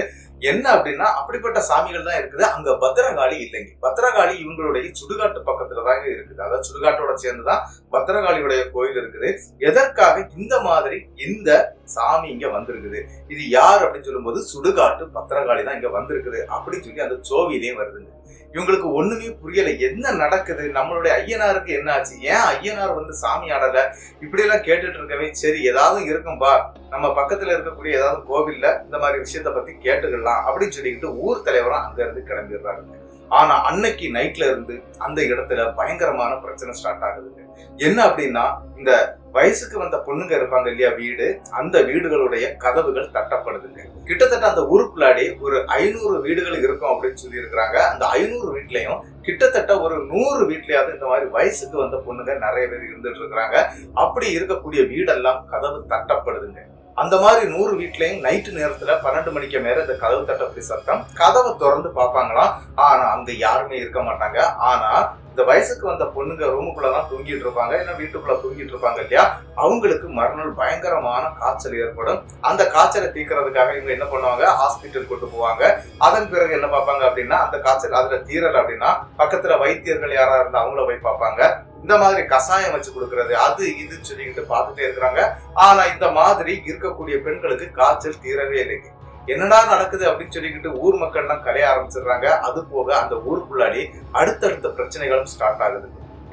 என்ன அப்படின்னா அப்படிப்பட்ட சாமிகள் தான் இருக்குது, அங்க பத்திரகாளி இல்லைங்க. பத்திரகாளி இவங்களுடைய சுடுகாட்டு பக்கத்துல தாங்க இருக்குது. அதாவது சுடுகாட்டோட சேர்ந்துதான் பத்திரகாளியுடைய கோயில் இருக்குது. எதற்காக இந்த மாதிரி இந்த சாமி இங்க வந்திருக்குது, இது யார் அப்படின்னு சொல்லும்போது சுடுகாட்டு பத்திரகாளி தான் இங்க வந்திருக்குது அப்படின்னு சொல்லி அந்த சோவியிலே வருதுங்க. இவங்களுக்கு ஒண்ணுமே புரியல, என்ன நடக்குது, நம்மளுடைய ஐயனாருக்கு என்ன ஆச்சு, ஏன் ஐயனார் வந்து சாமி ஆடல, இப்படி எல்லாம் கேட்டுட்டு இருக்கவே சரி ஏதாவது இருக்கும்பா, நம்ம பக்கத்துல இருக்கக்கூடிய ஏதாவது கோவில்ல இந்த மாதிரி விஷயத்த பத்தி கேட்டுக்கலாம் அப்படின்னு சொல்லிக்கிட்டு ஊர் தலைவரும் அங்க இருந்து கிளம்பிடுறாங்க. ஆனா அன்னைக்கு நைட்ல இருந்து அந்த இடத்துல பயங்கரமான பிரச்சனை ஸ்டார்ட் ஆகுதுங்க. என்ன அப்படின்னா, இந்த வயசுக்கு வந்த பொண்ணுங்க இருப்பாங்க இல்லையா வீடு, அந்த வீடுகளுடைய கதவுகள் தட்டப்படுதுங்க. கிட்டத்தட்ட அந்த ஊருக்குள்ளாடி ஒரு 500 வீடுகள் இருக்கும் அப்படின்னு சொல்லி இருக்கிறாங்க. அந்த 500 வீட்லயும் கிட்டத்தட்ட ஒரு 100 வீட்லயாவது இந்த மாதிரி வயசுக்கு வந்த பொண்ணுங்க நிறைய பேர் இருந்துட்டு இருக்கிறாங்க. அப்படி இருக்கக்கூடிய வீடெல்லாம் கதவு தட்டப்படுதுங்க. அந்த மாதிரி 100 வீட்லயும் நைட்டு நேரத்துல 12 மணிக்கு மேல இந்த கதவு தட்டப்படி சத்தம். கதவை திறந்து பார்ப்பாங்களாம். ஆனா அங்க யாருமே இருக்க மாட்டாங்க. ஆனா இந்த வயசுக்கு வந்த பொண்ணுங்க ரூமுக்குள்ளதான் தூங்கிட்டு இருப்பாங்க, இல்ல வீட்டுக்குள்ள தூங்கிட்டு இருப்பாங்க இல்லையா, அவங்களுக்கு மறுநாள் பயங்கரமான காய்ச்சல் ஏற்படும். அந்த காய்ச்சலை தீர்க்கறதுக்காக இவங்க என்ன பண்ணுவாங்க, ஹாஸ்பிட்டல் கொண்டு போவாங்க. அதன் பிறகு என்ன பார்ப்பாங்க அப்படின்னா, அந்த காய்ச்சல் அதுல தீரல அப்படின்னா பக்கத்துல வைத்தியர்கள் யாரா இருந்தா அவங்கள போய் பார்ப்பாங்க. இந்த மாதிரி கசாயம் வச்சு கொடுக்கறது அது இதுன்னு சொல்லிக்கிட்டு பார்த்துட்டே இருக்கிறாங்க. ஆனா இந்த மாதிரி இருக்கக்கூடிய பெண்களுக்கு காய்ச்சல் தீரவே இல்லைங்க. என்னடா நடக்குது அப்படின்னு சொல்லிக்கிட்டு ஊர் மக்கள் எல்லாம் கலைய ஆரம்பிச்சிடுறாங்க. அது போக அந்த ஊருக்குள்ளாடி அடுத்தடுத்த பிரச்சனைகளும் ஸ்டார்ட் ஆகுது.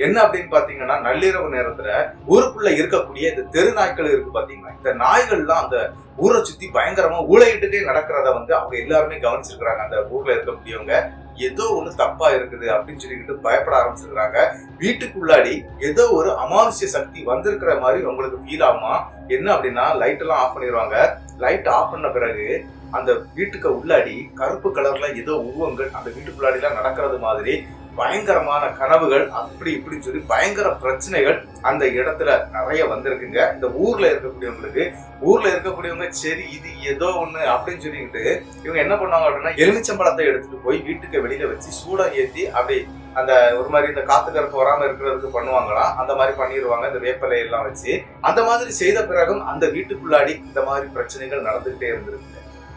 என்ன அப்படின்னு பாத்தீங்கன்னா, நள்ளிரவு நேரத்துல ஊருக்குள்ள இருக்கக்கூடிய இந்த தெரு நாய்கள் இருக்கு பாத்தீங்கன்னா, இந்த நாய்கள்லாம் அந்த ஊரை சுத்தி பயங்கரமா ஊழையிட்டுட்டே நடக்கிறத வந்து அவங்க எல்லாருமே கவனிச்சிருக்கிறாங்க. அந்த ஊர்ல இருக்கக்கூடியவங்க ஏதோ ஒண்ணு தப்பா இருக்குது அப்படின்னு சொல்லிக்கிட்டு பயப்பட ஆரம்பிச்சிருக்கிறாங்க. வீட்டுக்குள்ளாடி ஏதோ ஒரு அமானுஷ்ய சக்தி வந்திருக்கிற மாதிரி உங்களுக்கு ஃபீல் ஆகுமா? என்ன அப்படின்னா, லைட் எல்லாம் ஆஃப் பண்ணிடுவாங்க. லைட் ஆஃப் பண்ண பிறகு அந்த வீட்டுக்கு உள்ளாடி கருப்பு கலர்ல ஏதோ உருவங்கள் அந்த வீட்டுக்குள்ளாடி எல்லாம் நடக்கிறது மாதிரி பயங்கரமான கனவுகள், அப்படி இப்படி சொல்லி பயங்கர பிரச்சனைகள் அந்த இடத்துல நிறைய வந்திருக்குங்க. இந்த ஊர்ல இருக்கக்கூடியவங்க சரி இது ஏதோ ஒண்ணு அப்படின்னு சொல்லிக்கிட்டு இவங்க என்ன பண்ணுவாங்க அப்படின்னா, எலுமிச்சம்பழத்தை எடுத்துட்டு போய் வீட்டுக்கு வெளியில வச்சு சூடம் ஏத்தி அப்படி அந்த ஒரு மாதிரி இந்த காத்து கருப்பு வராம இருக்கிறதுக்கு பண்ணுவாங்களாம். அந்த மாதிரி பண்ணிடுவாங்க, இந்த வேப்பலை எல்லாம் வச்சு. அந்த மாதிரி செய்த பிறகும் அந்த வீட்டுக்குள்ளாடி இந்த மாதிரி பிரச்சனைகள் நடந்துகிட்டே இருந்திருக்கு.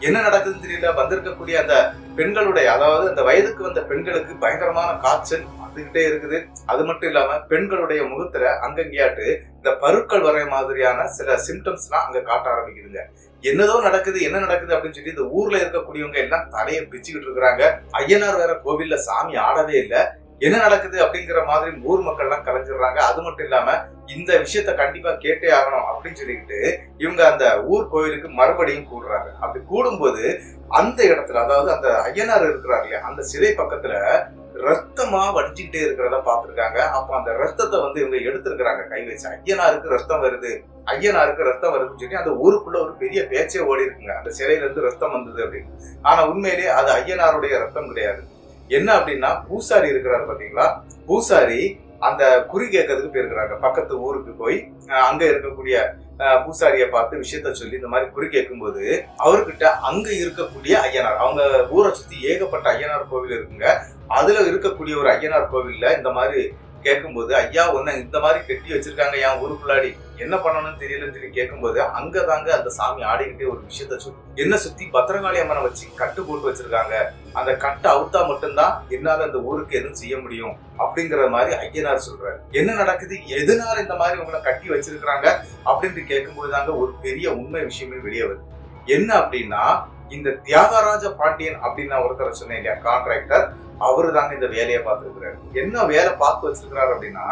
என்ன நடக்குதுன்னு தெரியல. வந்திருக்கக்கூடிய அந்த பெண்களுடைய, அதாவது அந்த வயதுக்கு வந்த பெண்களுக்கு பயங்கரமான காய்ச்சல் வந்துகிட்டே இருக்குது. அது மட்டும் இல்லாம பெண்களுடைய முகத்துல அங்கங்கேயாட்டு இந்த பருக்கள் வர மாதிரியான சில சிம்டம்ஸ் எல்லாம் அங்க காட்ட ஆரம்பிக்குதுங்க. என்ன நடக்குது அப்படின்னு சொல்லி இந்த ஊர்ல இருக்கக்கூடியவங்க எல்லாம் தலையை பிச்சுக்கிட்டு இருக்கிறாங்க. ஐயனார் வேற கோவில்ல சாமி ஆடவே இல்லை, என்ன நடக்குது அப்படிங்கிற மாதிரி ஊர் மக்கள் எல்லாம் கலைஞ்சிடுறாங்க. அது மட்டும் இல்லாம இந்த விஷயத்த கண்டிப்பா கேட்டே ஆகணும் அப்படின்னு சொல்லிக்கிட்டு இவங்க அந்த ஊர் கோயிலுக்கு மறுபடியும் கூடுறாங்க. அப்படி கூடும்போது அந்த இடத்துல, அதாவது அந்த ஐயனார் இருக்கிறார் இல்லையா, அந்த சிலை பக்கத்துல ரத்தமா வடிச்சுக்கிட்டே இருக்கிறத பாத்துருக்காங்க. அப்ப அந்த ரத்தத்தை வந்து இவங்க எடுத்திருக்கிறாங்க கை வச்சு. ஐயனாருக்கு ரத்தம் வருதுன்னு சொல்லி அந்த ஊருக்குள்ள ஒரு பெரிய பேச்சே ஓடி இருக்குங்க, அந்த சிலையில இருந்து ரத்தம் வந்தது அப்படின்னு. ஆனா உண்மையிலேயே அது ஐயனாருடைய ரத்தம் கிடையாது. என்ன அப்படின்னா, பூசாரி இருக்கிறாரு பாத்தீங்களா, பூசாரி அந்த குறி கேட்கறதுக்கு போயிருக்கிறாங்க. பக்கத்து ஊருக்கு போய் அங்க இருக்கக்கூடிய பூசாரிய பார்த்து விஷயத்த சொல்லி இந்த மாதிரி குறி கேட்கும்போது அவர்கிட்ட அங்க இருக்கக்கூடிய ஐயனார், அவங்க ஊரை சுத்தி ஏகப்பட்ட ஐயனார் கோவில் இருக்குங்க, அதுல இருக்கக்கூடிய ஒரு ஐயனார் கோவில்ல இந்த மாதிரி கேட்கும்போது, ஐயா ஒன்னு இந்த மாதிரி கட்டி வச்சிருக்காங்க என் ஊருக்குள்ளாடி, என்ன பண்ணணும்னு தெரியலன்னு சொல்லி கேட்கும்போது அங்கதாங்க அந்த சாமி ஆடிக்கிட்டே ஒரு விஷயத்த சொல்லி, என்ன சுத்தி பத்திரகாளி அம்மனை வச்சு கட்டு போட்டு வச்சிருக்காங்க, அந்த கட்டை அவுத்தா மட்டும்தான் என்னால அந்த ஊருக்கு எதுவும் செய்ய முடியும் அப்படிங்கிற மாதிரி ஐயனார் சொல்றாரு. என்ன நடக்குது, எதனால இந்த மாதிரி உங்களை கட்டி வச்சிருக்கிறாங்க அப்படின்னு கேட்கும்போது தாங்க ஒரு பெரிய உண்மை விஷயமே வெளியே வருது. என்ன அப்படின்னா, இந்த தியாகராஜ பாண்டியன் அப்படின்னு ஒருத்தரை சொன்னேன் இல்லையா, கான்ட்ராக்டர், அவரு தாங்க இந்த வேலையை பார்த்துருக்கிறாரு. என்ன வேலை பார்த்து வச்சிருக்கிறாரு அப்படின்னா,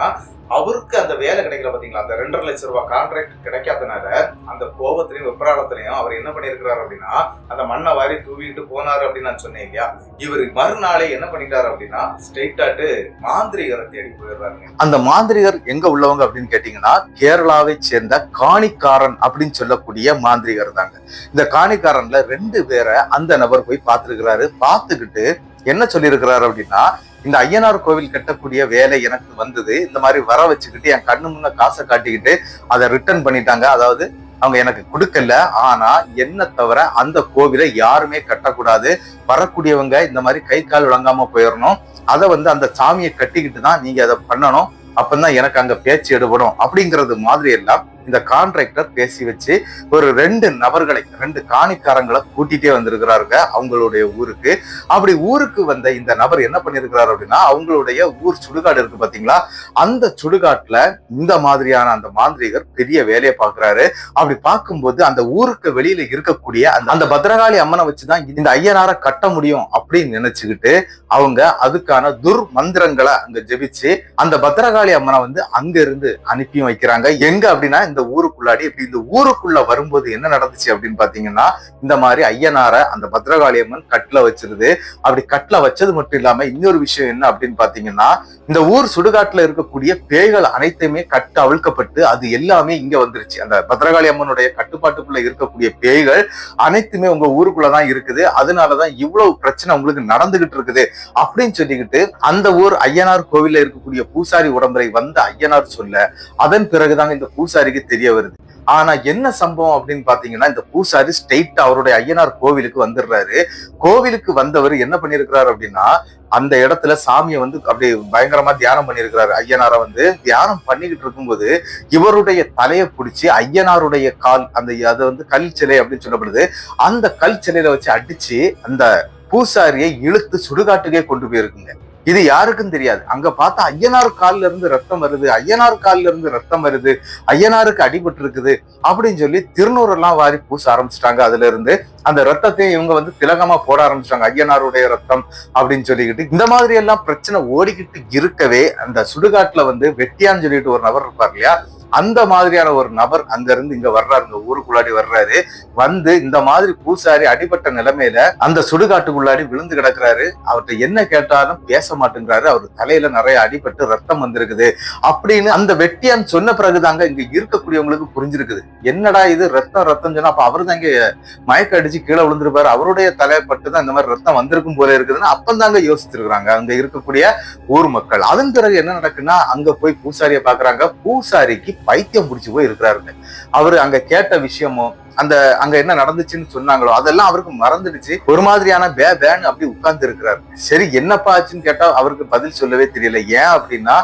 அவருக்கு அந்த வேலை கிடைக்கல பாத்தீங்களா, அந்த 2.5 லட்சம் ரூபாய் கான்ட்ராக்ட் கிடைக்காதனால அந்த கோபத்திலையும் வெப்பராளத்திலையும் அவர் என்ன பண்ணிருக்கிறாரு அப்படின்னா, அந்த மண்ணை வாரி தூவிட்டு போனாரு அப்படின்னு நான் சொன்னேன் இல்லையா. இவர் மறுநாளே என்ன பண்ணிட்டாரு அப்படின்னா, ஸ்ட்ரெயிட்டாட்டு மாந்திரிகரை தேடி போயிடுறாருங்க. அந்த மாந்திரிகர் எங்க உள்ளவங்க அப்படின்னு கேட்டீங்கன்னா, கேரளாவை சேர்ந்த காணிக்காரன் அப்படின்னு சொல்லக்கூடிய மாந்திரிகர் தாங்க. இந்த காணிக்காரன்ல 2 பேரை அந்த நபர் போய் பார்த்திருக்கிறாரு. பார்த்துக்கிட்டு என்ன சொல்லியிருக்கிறாரு அப்படின்னா, இந்த ஐயனார் கோவில் கட்டக்கூடிய வேலை எனக்கு வந்தது, இந்த மாதிரி வர வச்சுக்கிட்டு என் கண்ணு முன்ன காசை காட்டிக்கிட்டு அதை ரிட்டர்ன் பண்ணிட்டாங்க. அதாவது அவங்க எனக்கு கொடுக்கல, ஆனா என்ன தவிர அந்த கோவிலை யாருமே கட்டக்கூடாது, வரக்கூடியவங்க இந்த மாதிரி கை கால் விளங்காம போயிடணும், அதை அந்த சாமியை கட்டிக்கிட்டு தான் நீங்க அதை பண்ணணும், அப்பதான் எனக்கு அங்க பேச்சு எடுபடும் அப்படிங்கிறது மாதிரி எல்லாம் இந்த கான்ட்ராக்டர் பேசி வச்சு ஒரு 2 நபர்களை 2 காணிக்காரங்களை கூட்டிட்டே வந்திருக்கிறாருங்க அவங்களுடைய ஊருக்கு. அப்படி ஊருக்கு வந்த இந்த நபர் என்ன பண்ணிருக்கிறாரு அப்படின்னா, அவங்களுடைய ஊர் சுடுகாடு இருக்கு பாத்தீங்களா, அந்த சுடுகாட்டுல இந்த மாதிரியான அந்த மாந்திரிகர் பெரிய வேலையை பாக்குறாரு. அப்படி பார்க்கும்போது அந்த ஊருக்கு வெளியில இருக்கக்கூடிய அந்த பத்ரகாளி அம்மனை வச்சுதான் இந்த ஐயனாரை கட்ட முடியும் அப்படின்னு நினைச்சுக்கிட்டு அவங்க அதுக்கான துர்மந்திரங்களை அங்க ஜெபிச்சு அந்த பத்ரகாளி அம்மனை அங்க இருந்து அனுப்பியும் வைக்கிறாங்க. எங்க அப்படின்னா இந்த ஊருக்குள்ளாடி. இப்படி இந்த ஊருக்குள்ள வரும்போது என்ன நடந்துச்சு அப்படின்னு பாத்தீங்கன்னா, இந்த மாதிரி ஐயனாரை அந்த பத்ரகாளி அம்மன் கட்டுல வச்சிருது. அப்படி கட்டுல வச்சது மட்டும் இல்லாம இன்னொரு விஷயம் என்ன அப்படின்னு பாத்தீங்கன்னா, இந்த ஊர் சுடுகாட்டுல இருக்கக்கூடிய பேய்கள் அனைத்துமே கட்டு அவிழ்க்கப்பட்டு அது எல்லாமே இங்க வந்துருச்சு. அந்த பத்ரகாளி அம்மனுடைய கட்டுப்பாட்டுக்குள்ள இருக்கக்கூடிய பேய்கள் அனைத்துமே உங்க ஊருக்குள்ளதான் இருக்குது, அதனாலதான் இவ்வளவு பிரச்சனை உங்களுக்கு நடந்துகிட்டு இருக்குது அப்படின்னு சொல்லிக்கிட்டு அந்த ஊர் ஐயனார் கோவில்ல இருக்கக்கூடிய பூசாரி உடம்பரை வந்த ஐயனார் சொல்ல, அதன் பிறகுதாங்க இந்த பூசாரிக்கு தெரிய வருது. ஆனா என்ன சம்பவம் அப்படின்னு பாத்தீங்கன்னா, இந்த பூசாரி ஸ்ட்ரெயிட்டா அவருடைய ஐயனார் கோவிலுக்கு வந்துடுறாரு. கோவிலுக்கு வந்தவர் என்ன பண்ணிருக்கிறாரு அப்படின்னா, அந்த இடத்துல சாமியை அப்படியே பயங்கரமா தியானம் பண்ணிருக்கிறாரு. ஐயனாரை தியானம் பண்ணிக்கிட்டு இருக்கும்போது இவருடைய தலையை பிடிச்சி ஐயனாருடைய கால் அது கல் சிலை அப்படின்னு சொல்லப்படுது, அந்த கல் சிலையில வச்சு அடிச்சு அந்த பூசாரியை இழுத்து சுடுகாட்டுக்கே கொண்டு போயிருக்குங்க. இது யாருக்கும் தெரியாது. அங்க பார்த்தா ஐயனார் கால்ல இருந்து ரத்தம் வருது, ஐயனார் கால்ல இருந்து ரத்தம் வருது, ஐயனாருக்கு அடிபட்டு இருக்குது அப்படின்னு சொல்லி திருநூறெல்லாம் வாரி பூச ஆரம்பிச்சிட்டாங்க. அதுல இருந்து அந்த ரத்தத்தையும் இவங்க திலகமா போட ஆரம்பிச்சிட்டாங்க, ஐயனாருடைய ரத்தம் அப்படின்னு சொல்லிக்கிட்டு. இந்த மாதிரி எல்லாம் பிரச்சனை ஓடிக்கிட்டு இருக்கவே அந்த சுடுகாட்டுல வெட்டியான்னு சொல்லிட்டு ஒரு நபர் இருப்பார் இல்லையா, அந்த மாதிரியான ஒரு நபர் அங்க இருந்து இங்க வர்றாரு, இந்த ஊருக்குள்ளாடி வர்றாரு. இந்த மாதிரி பூசாரி அடிபட்ட நிலைமையில அந்த சுடுகாட்டுக்குள்ளாடி விழுந்து கிடக்குறாரு. அவர்கிட்ட என்ன கேட்டாலும் பேச மாட்டேங்கிறாரு. அவர் தலையில நிறைய அடிபட்டு ரத்தம் வந்திருக்குது அப்படின்னு அந்த வெட்டியான் சொன்ன பிறகுதாங்க இங்க இருக்கக்கூடியவங்களுக்கு புரிஞ்சிருக்குது. என்னடா இது ரத்தம் ரத்தம் சொன்னா, அப்ப அவரு தான் இங்க மயக்க அடிச்சு கீழே விழுந்திருப்பாரு, அவருடைய தலைப்பட்டு தான் இந்த மாதிரி ரத்தம் வந்திருக்கும் போல இருக்குதுன்னு அப்பந்தாங்க யோசிச்சிருக்கிறாங்க அங்க இருக்கக்கூடிய ஊர் மக்கள். அதன் பிறகு என்ன நடக்குன்னா, அங்க போய் பூசாரியை பாக்குறாங்க. பூசாரிக்கு பைத்தியம் பிடிச்சு போய் இருக்கிறாருங்க. அவரு அங்க கேட்ட விஷயமும் அங்க என்ன நடந்துச்சுன்னு சொன்னாங்களோ அதெல்லாம் அவருக்கு மறந்துடுச்சு. ஒரு மாதிரியான பேன்னு அப்படி உட்கார்ந்து இருக்கிறாரு. சரி என்னப்பா ஆச்சுன்னு கேட்டா அவருக்கு பதில் சொல்லவே தெரியல. ஏன் அப்படின்னா,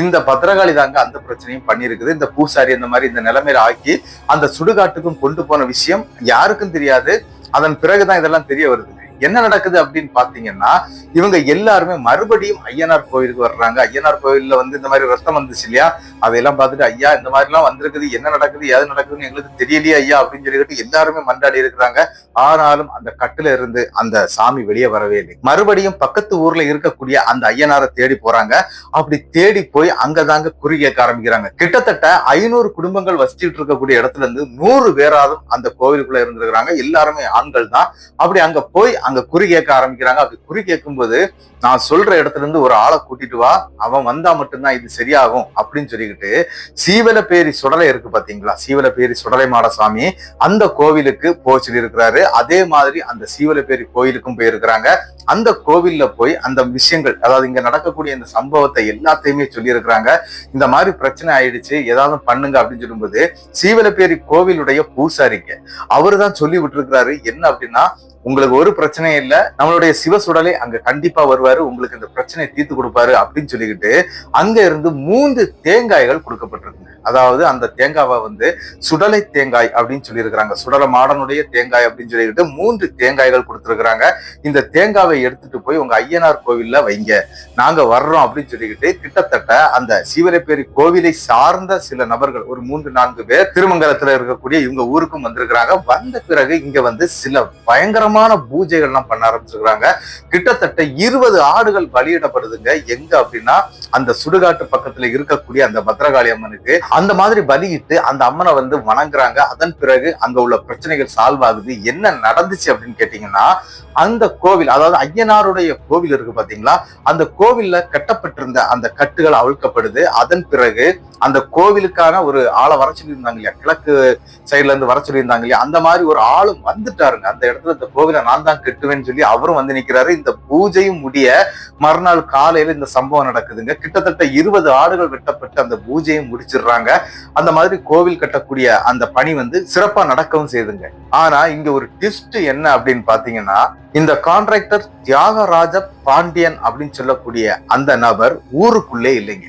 இந்த பத்ரகாளி தாங்க அந்த பிரச்சனையும் பண்ணிருக்குது. இந்த பூசாரி இந்த மாதிரி இந்த நிலைமையில ஆக்கி அந்த சுடுகாட்டுக்கும் கொண்டு போன விஷயம் யாருக்கும் தெரியாது. அதன் பிறகுதான் இதெல்லாம் தெரிய வருது. என்ன நடக்குது அப்படின்னு பாத்தீங்கன்னா, இவங்க எல்லாருமே மறுபடியும் ஐயனார் கோயிலுக்கு வர்றாங்க. ஐயனார் கோயில்ல இந்த மாதிரி ரத்தம் வந்துச்சு இல்லையா, அதையெல்லாம் பார்த்துட்டு ஐயா இந்த மாதிரி எல்லாம் வந்திருக்குது, என்ன நடக்குது ஏது நடக்குதுன்னு எங்களுக்கு தெரியலையே ஐயா அப்படின்னு சொல்லிட்டு எல்லாருமே மண்டாடி இருக்கிறாங்க. ஆனாலும் அந்த கட்டுல இருந்து அந்த சாமி வெளியே வரவே இல்லை. மறுபடியும் பக்கத்து ஊர்ல இருக்கக்கூடிய அந்த ஐயனாரை தேடி போறாங்க. அப்படி தேடி போய் அங்கதாங்க குறி கேட்க ஆரம்பிக்கிறாங்க. கிட்டத்தட்ட 500 குடும்பங்கள் வசிச்சுட்டு இருக்கக்கூடிய இடத்துல இருந்து 100 பேராதும் அந்த கோவிலுக்குள்ள இருந்திருக்கிறாங்க. எல்லாருமே ஆண்கள் தான். அப்படி அங்க போய் அங்க குறி கேட்க ஆரம்பிக்கிறாங்க. அப்படி குறி கேட்கும்போது, நான் சொல்ற இடத்துல இருந்து ஒரு ஆளை கூட்டிட்டு வா, அவன் வந்தா மட்டும்தான் இது சரியாகும் அப்படின்னு சொல்லிக்கிட்டு சீவலப்பேரி சுடலை இருக்கு பாத்தீங்களா, சீவலப்பேரி சுடலை மாடசாமி அந்த கோவிலுக்கு போக சொல்லி இருக்கிறாரு. அதே மாதிரி அந்த சீவலப்பேரி கோயிலுக்கும் போயிருக்கிறாங்க. அந்த கோவில்ல போய் அந்த விஷயங்கள், அதாவது இங்க நடக்கக்கூடிய இந்த சம்பவத்தை எல்லாத்தையுமே சொல்லி இருக்கிறாங்க. இந்த மாதிரி பிரச்சனை ஆயிடுச்சு, ஏதாவது பண்ணுங்க அப்படின்னு சொல்லும்போது சீவலப்பேரி கோவிலுடைய பூசாரிக்கு அவரு தான் சொல்லி விட்டு இருக்கிறாரு. என்ன அப்படின்னா, உங்களுக்கு ஒரு பிரச்சனையும் இல்லை, நம்மளுடைய சிவசுடலை அங்க கண்டிப்பா வருவாரு, உங்களுக்கு இந்த பிரச்சனையை தீர்த்து கொடுப்பாரு அப்படின்னு சொல்லிக்கிட்டு அங்க இருந்து 3 தேங்காய்கள் கொடுக்கப்பட்டிருக்குங்க. அதாவது அந்த தேங்காவை வந்து சுடலை தேங்காய் அப்படின்னு சொல்லியிருக்கிறாங்க. சுடலை மாடனுடைய தேங்காய் அப்படின்னு சொல்லிட்டு 3 தேங்காய்கள் கொடுத்துருக்குறாங்க. இந்த தேங்காவை எடுத்துட்டு போய் உங்க ஐயனார் கோவில்ல வைங்க, நாங்க வர்றோம் அப்படின்னு சொல்லிக்கிட்டு கிட்டத்தட்ட அந்த சீவரப்பேரி கோவிலை சார்ந்த சில நபர்கள் ஒரு 3-4 பேர் திருமங்கலத்துல இருக்கக்கூடிய இவங்க ஊருக்கும் வந்திருக்கிறாங்க. வந்த பிறகு இங்க வந்து சில பயங்கரமான பூஜைகள் எல்லாம் பண்ண ஆரம்பிச்சிருக்கிறாங்க. கிட்டத்தட்ட 20 ஆடுகள் பலியிடப்படுதுங்க. எங்க அப்படின்னா அந்த சுடுகாட்டு பக்கத்துல இருக்கக்கூடிய அந்த பத்ரகாளி அம்மனுக்கு அந்த மாதிரி பலியிட்டு அந்த அம்மனை வந்து வணங்குறாங்க. அதன் பிறகு அங்க உள்ள பிரச்சனைகள் சால்வ் ஆகுது. என்ன நடந்துச்சு அப்படின்னு கேட்டீங்கன்னா, அந்த கோவில், அதாவது ஐயனாருடைய கோவில் இருக்கு பாத்தீங்களா, அந்த கோவில்ல கட்டப்பட்டிருந்த அந்த கட்டுகள் அவிழ்க்கப்படுது. அதன் பிறகு அந்த கோவிலுக்கான ஒரு ஆளை வர சொல்லியிருந்தாங்க இல்லையா, கிழக்கு சைட்ல இருந்து வர சொல்லியிருந்தாங்க இல்லையா, அந்த மாதிரி ஒரு ஆளும் வந்துட்டாருங்க. அந்த இடத்துல இந்த கோவிலை நான் தான் கட்டுவேன்னு சொல்லி அவரும் வந்து நிக்கிறாரு. இந்த பூஜையும் முடிய மறுநாள் காலையில இந்த சம்பவம் நடக்குதுங்க. கிட்டத்தட்ட 20 ஆடுகள் வெட்டப்பட்டு அந்த பூஜையும் முடிச்சிடுறாங்க. அந்த மாதிரி கோவில் கட்டக்கூடிய அந்த பணி வந்து சிறப்பா நடக்கவும் செய்யுதுங்க. ஆனா இங்க ஒரு ட்விஸ்ட் என்ன அப்படின்னு பாத்தீங்கன்னா, இந்த கான்ட்ராக்டர் தியாகராஜ பாண்டியன் அப்படின்னு சொல்லக்கூடிய அந்த நபர் ஊருக்குள்ளே இல்லைங்க.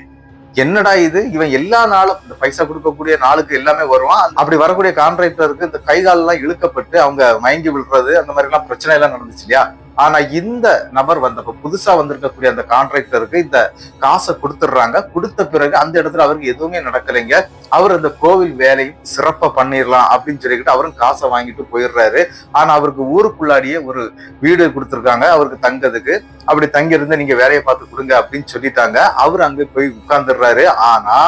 என்னடா இது, இவன் எல்லா நாளும் இந்த பைசா கொடுக்கக்கூடிய நாளுக்கு எல்லாமே வருவான். அப்படி வரக்கூடிய கான்ட்ராக்டருக்கு இந்த கைகால் எல்லாம் இழுக்கப்பட்டு அவங்க மயங்கி விழுறது, அந்த மாதிரி எல்லாம் பிரச்சனை எல்லாம் நடந்துச்சு இல்லையா. ஆனா இந்த நபர் வந்தப்ப புதுசா வந்திருக்கக்கூடிய அந்த கான்ட்ராக்டருக்கு இந்த காசை கொடுத்துடுறாங்க. கொடுத்த பிறகு அந்த இடத்துல அவருக்கு எதுவுமே நடக்கலைங்க. அவர் அந்த கோவில் வேலையும் சிறப்பா பண்ணிடலாம் அப்படின்னு சொல்லிக்கிட்டு அவரும் காசை வாங்கிட்டு போயிடுறாரு. ஆனா அவருக்கு ஊருக்குள்ளாடியே ஒரு வீடு கொடுத்துருக்காங்க அவருக்கு தங்கிறதுக்கு. அப்படி தங்கியிருந்து நீங்க வேலையை பார்த்து கொடுங்க அப்படின்னு சொல்லிட்டாங்க. அவர் அங்க போய் உட்கார்ந்துடுறாரு. ஆனா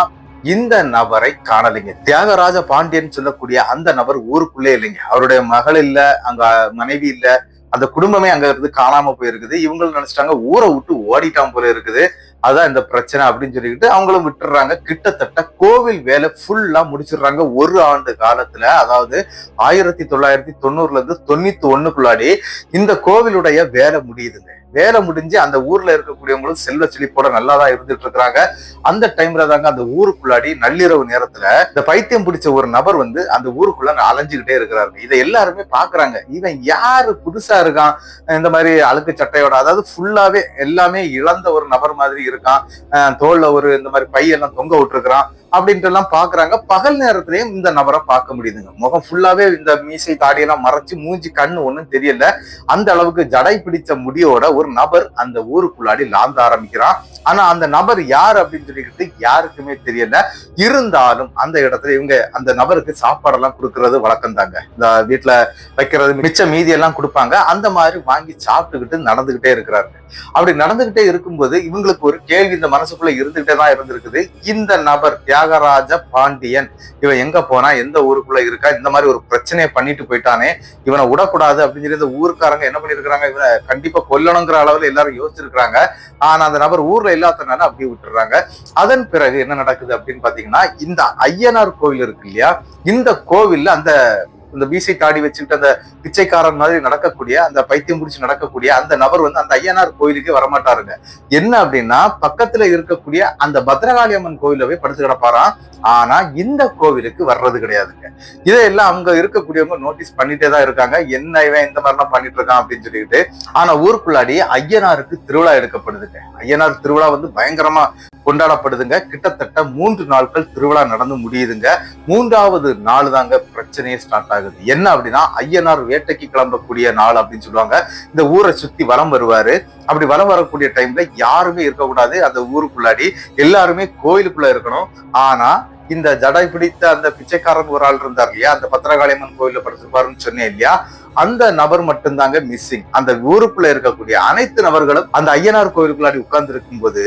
இந்த நபரை காணலைங்க. தியாகராஜ பாண்டியன் சொல்லக்கூடிய அந்த நபர் ஊருக்குள்ளே இல்லைங்க. அவருடைய மகள் இல்ல, அங்க மனைவி இல்ல, அந்த குடும்பமே அங்க இருந்து காணாம போயிருக்குது. இவங்களும் நினைச்சிட்டாங்க ஊரை விட்டு ஓடிட்டான் போல இருக்குது, அதான் இந்த பிரச்சனை அப்படின்னு சொல்லிக்கிட்டு அவங்களும் விட்டுறாங்க. கிட்டத்தட்ட கோவில் வேலை ஃபுல்லா முடிச்சிடுறாங்க 1 ஆண்டு காலத்துல. அதாவது 1990 இருந்து 91க்குள்ளாடி இந்த கோவிலுடைய வேலை முடியுதுங்க. வேலை முடிஞ்சு அந்த ஊர்ல இருக்கக்கூடியவங்களும் செல்வ செழிப்போட நல்லாதான் இருந்துட்டு இருக்கிறாங்க. அந்த டைம்ல தாங்க அந்த ஊருக்குள்ளாடி நள்ளிரவு நேரத்துல இந்த பைத்தியம் பிடிச்ச ஒரு நபர் வந்து அந்த ஊருக்குள்ள அலைஞ்சுக்கிட்டே இருக்கிறாரு. இதை எல்லாருமே பாக்குறாங்க. இவன் யாரு, புதுசா இருக்கான், இந்த மாதிரி அழுக்கு சட்டையோட, அதாவது ஃபுல்லாவே எல்லாமே இழந்த ஒரு நபர் மாதிரி இருக்கான், தோல்ல ஒரு இந்த மாதிரி பையெல்லாம் தொங்க விட்டுருக்கிறான் அப்படின்ட்டு எல்லாம் பாக்குறாங்க. பகல் நேரத்திலயும் இந்த நபரை பார்க்க முடியுதுங்க. முகம் ஃபுல்லாவே இந்த மீசை தாடியெல்லாம் மறைச்சு மூஞ்சி கண்ணு ஒண்ணும் தெரியல. அந்த அளவுக்கு ஜடை பிடிச்ச முடியோட ஒரு நபர் அந்த ஊருக்குள்ளாடி லாந்த ஆரம்பிக்கிறான். ஆனா அந்த நபர் யார் அப்படின்னு சொல்லிக்கிட்டு யாருக்குமே தெரியல. இருந்தாலும் அந்த இடத்துல இவங்க அந்த நபருக்கு சாப்பாடெல்லாம் கொடுக்கறது வழக்கம் தாங்க. இந்த வீட்டுல வைக்கிறது மிச்ச மீதி எல்லாம் கொடுப்பாங்க. அந்த மாதிரி வாங்கி சாப்பிட்டுக்கிட்டு நடந்துகிட்டே இருக்கிறாரு. அப்படி நடந்துகிட்டே இருக்கும்போது இவங்களுக்கு ஒரு கேள்வி இந்த மனசுக்குள்ள இருந்துகிட்டே தான் இருந்திருக்குது. இந்த நபர் தியாகராஜ பாண்டியன் இவன் எங்க போனா, எந்த ஊருக்குள்ள இருக்கா, இந்த மாதிரி ஒரு பிரச்சனையை பண்ணிட்டு போயிட்டானே, இவனை விடக்கூடாது அப்படின்னு சொல்லி இந்த ஊருக்காரங்க என்ன பண்ணிருக்கிறாங்க, இவனை கண்டிப்பா கொல்லணுங்கிற அளவுல எல்லாரும் யோசிச்சிருக்கிறாங்க. ஆனா அந்த நபர் ஊர்ல இல்லாதனால அப்படியே விட்டுறாங்க. அதன் பிறகு என்ன நடக்குது அப்படின்னு பாத்தீங்கன்னா, இந்த ஐயனார் கோவில் இருக்கு இல்லையா, இந்த கோவில்ல அந்த மீசை தாடி வச்சுக்கிட்டு அந்த பிச்சைக்காரன் மாதிரி நடக்கக்கூடிய, அந்த பைத்தியம் பிடிச்சு நடக்கக்கூடிய அந்த நபர் வந்து அந்த ஐயனார் கோயிலுக்கு வரமாட்டாருங்க. என்ன அப்படின்னா, பக்கத்துல இருக்கக்கூடிய அந்த பத்ரகாளி அம்மன் கோயில போய் படுத்து கிடப்பாராம். ஆனா இந்த கோவிலுக்கு வர்றது கிடையாதுங்க. இதையெல்லாம் அங்க இருக்கக்கூடியவங்க நோட்டீஸ் பண்ணிட்டே தான் இருக்காங்க. என்ன இவன் இந்த மாதிரிலாம் பண்ணிட்டு இருக்கான் அப்படின்னு சொல்லிட்டு. ஆனா ஊருக்குள்ளாடி ஐயனாருக்கு திருவிழா எடுக்கப்படுதுங்க. ஐயனார் திருவிழா வந்து பயங்கரமா கொண்டாடப்படுதுங்க. கிட்டத்தட்ட 3 நாட்கள் திருவிழா நடந்து முடியுதுங்க. 3வது நாள் தாங்க பிரச்சனையே ஸ்டார்ட் ஆகுது. என்ன அப்படின்னா, ஐயனார் வேட்டைக்கு கிளம்பக்கூடிய நாள் அப்படின்னு சொல்லுவாங்க. இந்த ஊரை சுத்தி வலம் வருவாரு. அப்படி வலம் வரக்கூடிய டைம்ல யாருமே இருக்கக்கூடாது. அந்த ஊருக்குள்ளாடி எல்லாருமே கோயிலுக்குள்ள இருக்கணும். ஆனா இந்த ஜடை பிடித்த அந்த பிச்சைக்காரன் ஒரு ஆள் இருந்தார் இல்லையா, அந்த பத்ரகாளியம்மன் கோயில படுத்திருப்பாருன்னு சொன்னேன் இல்லையா, அந்த நபர் மட்டும்தாங்க மிஸ்ஸிங். அந்த ஊருக்குள்ள இருக்கக்கூடிய அனைத்து நபர்களும் அந்த ஐயனார் கோயிலுக்குள்ளாடி உட்கார்ந்து இருக்கும் போது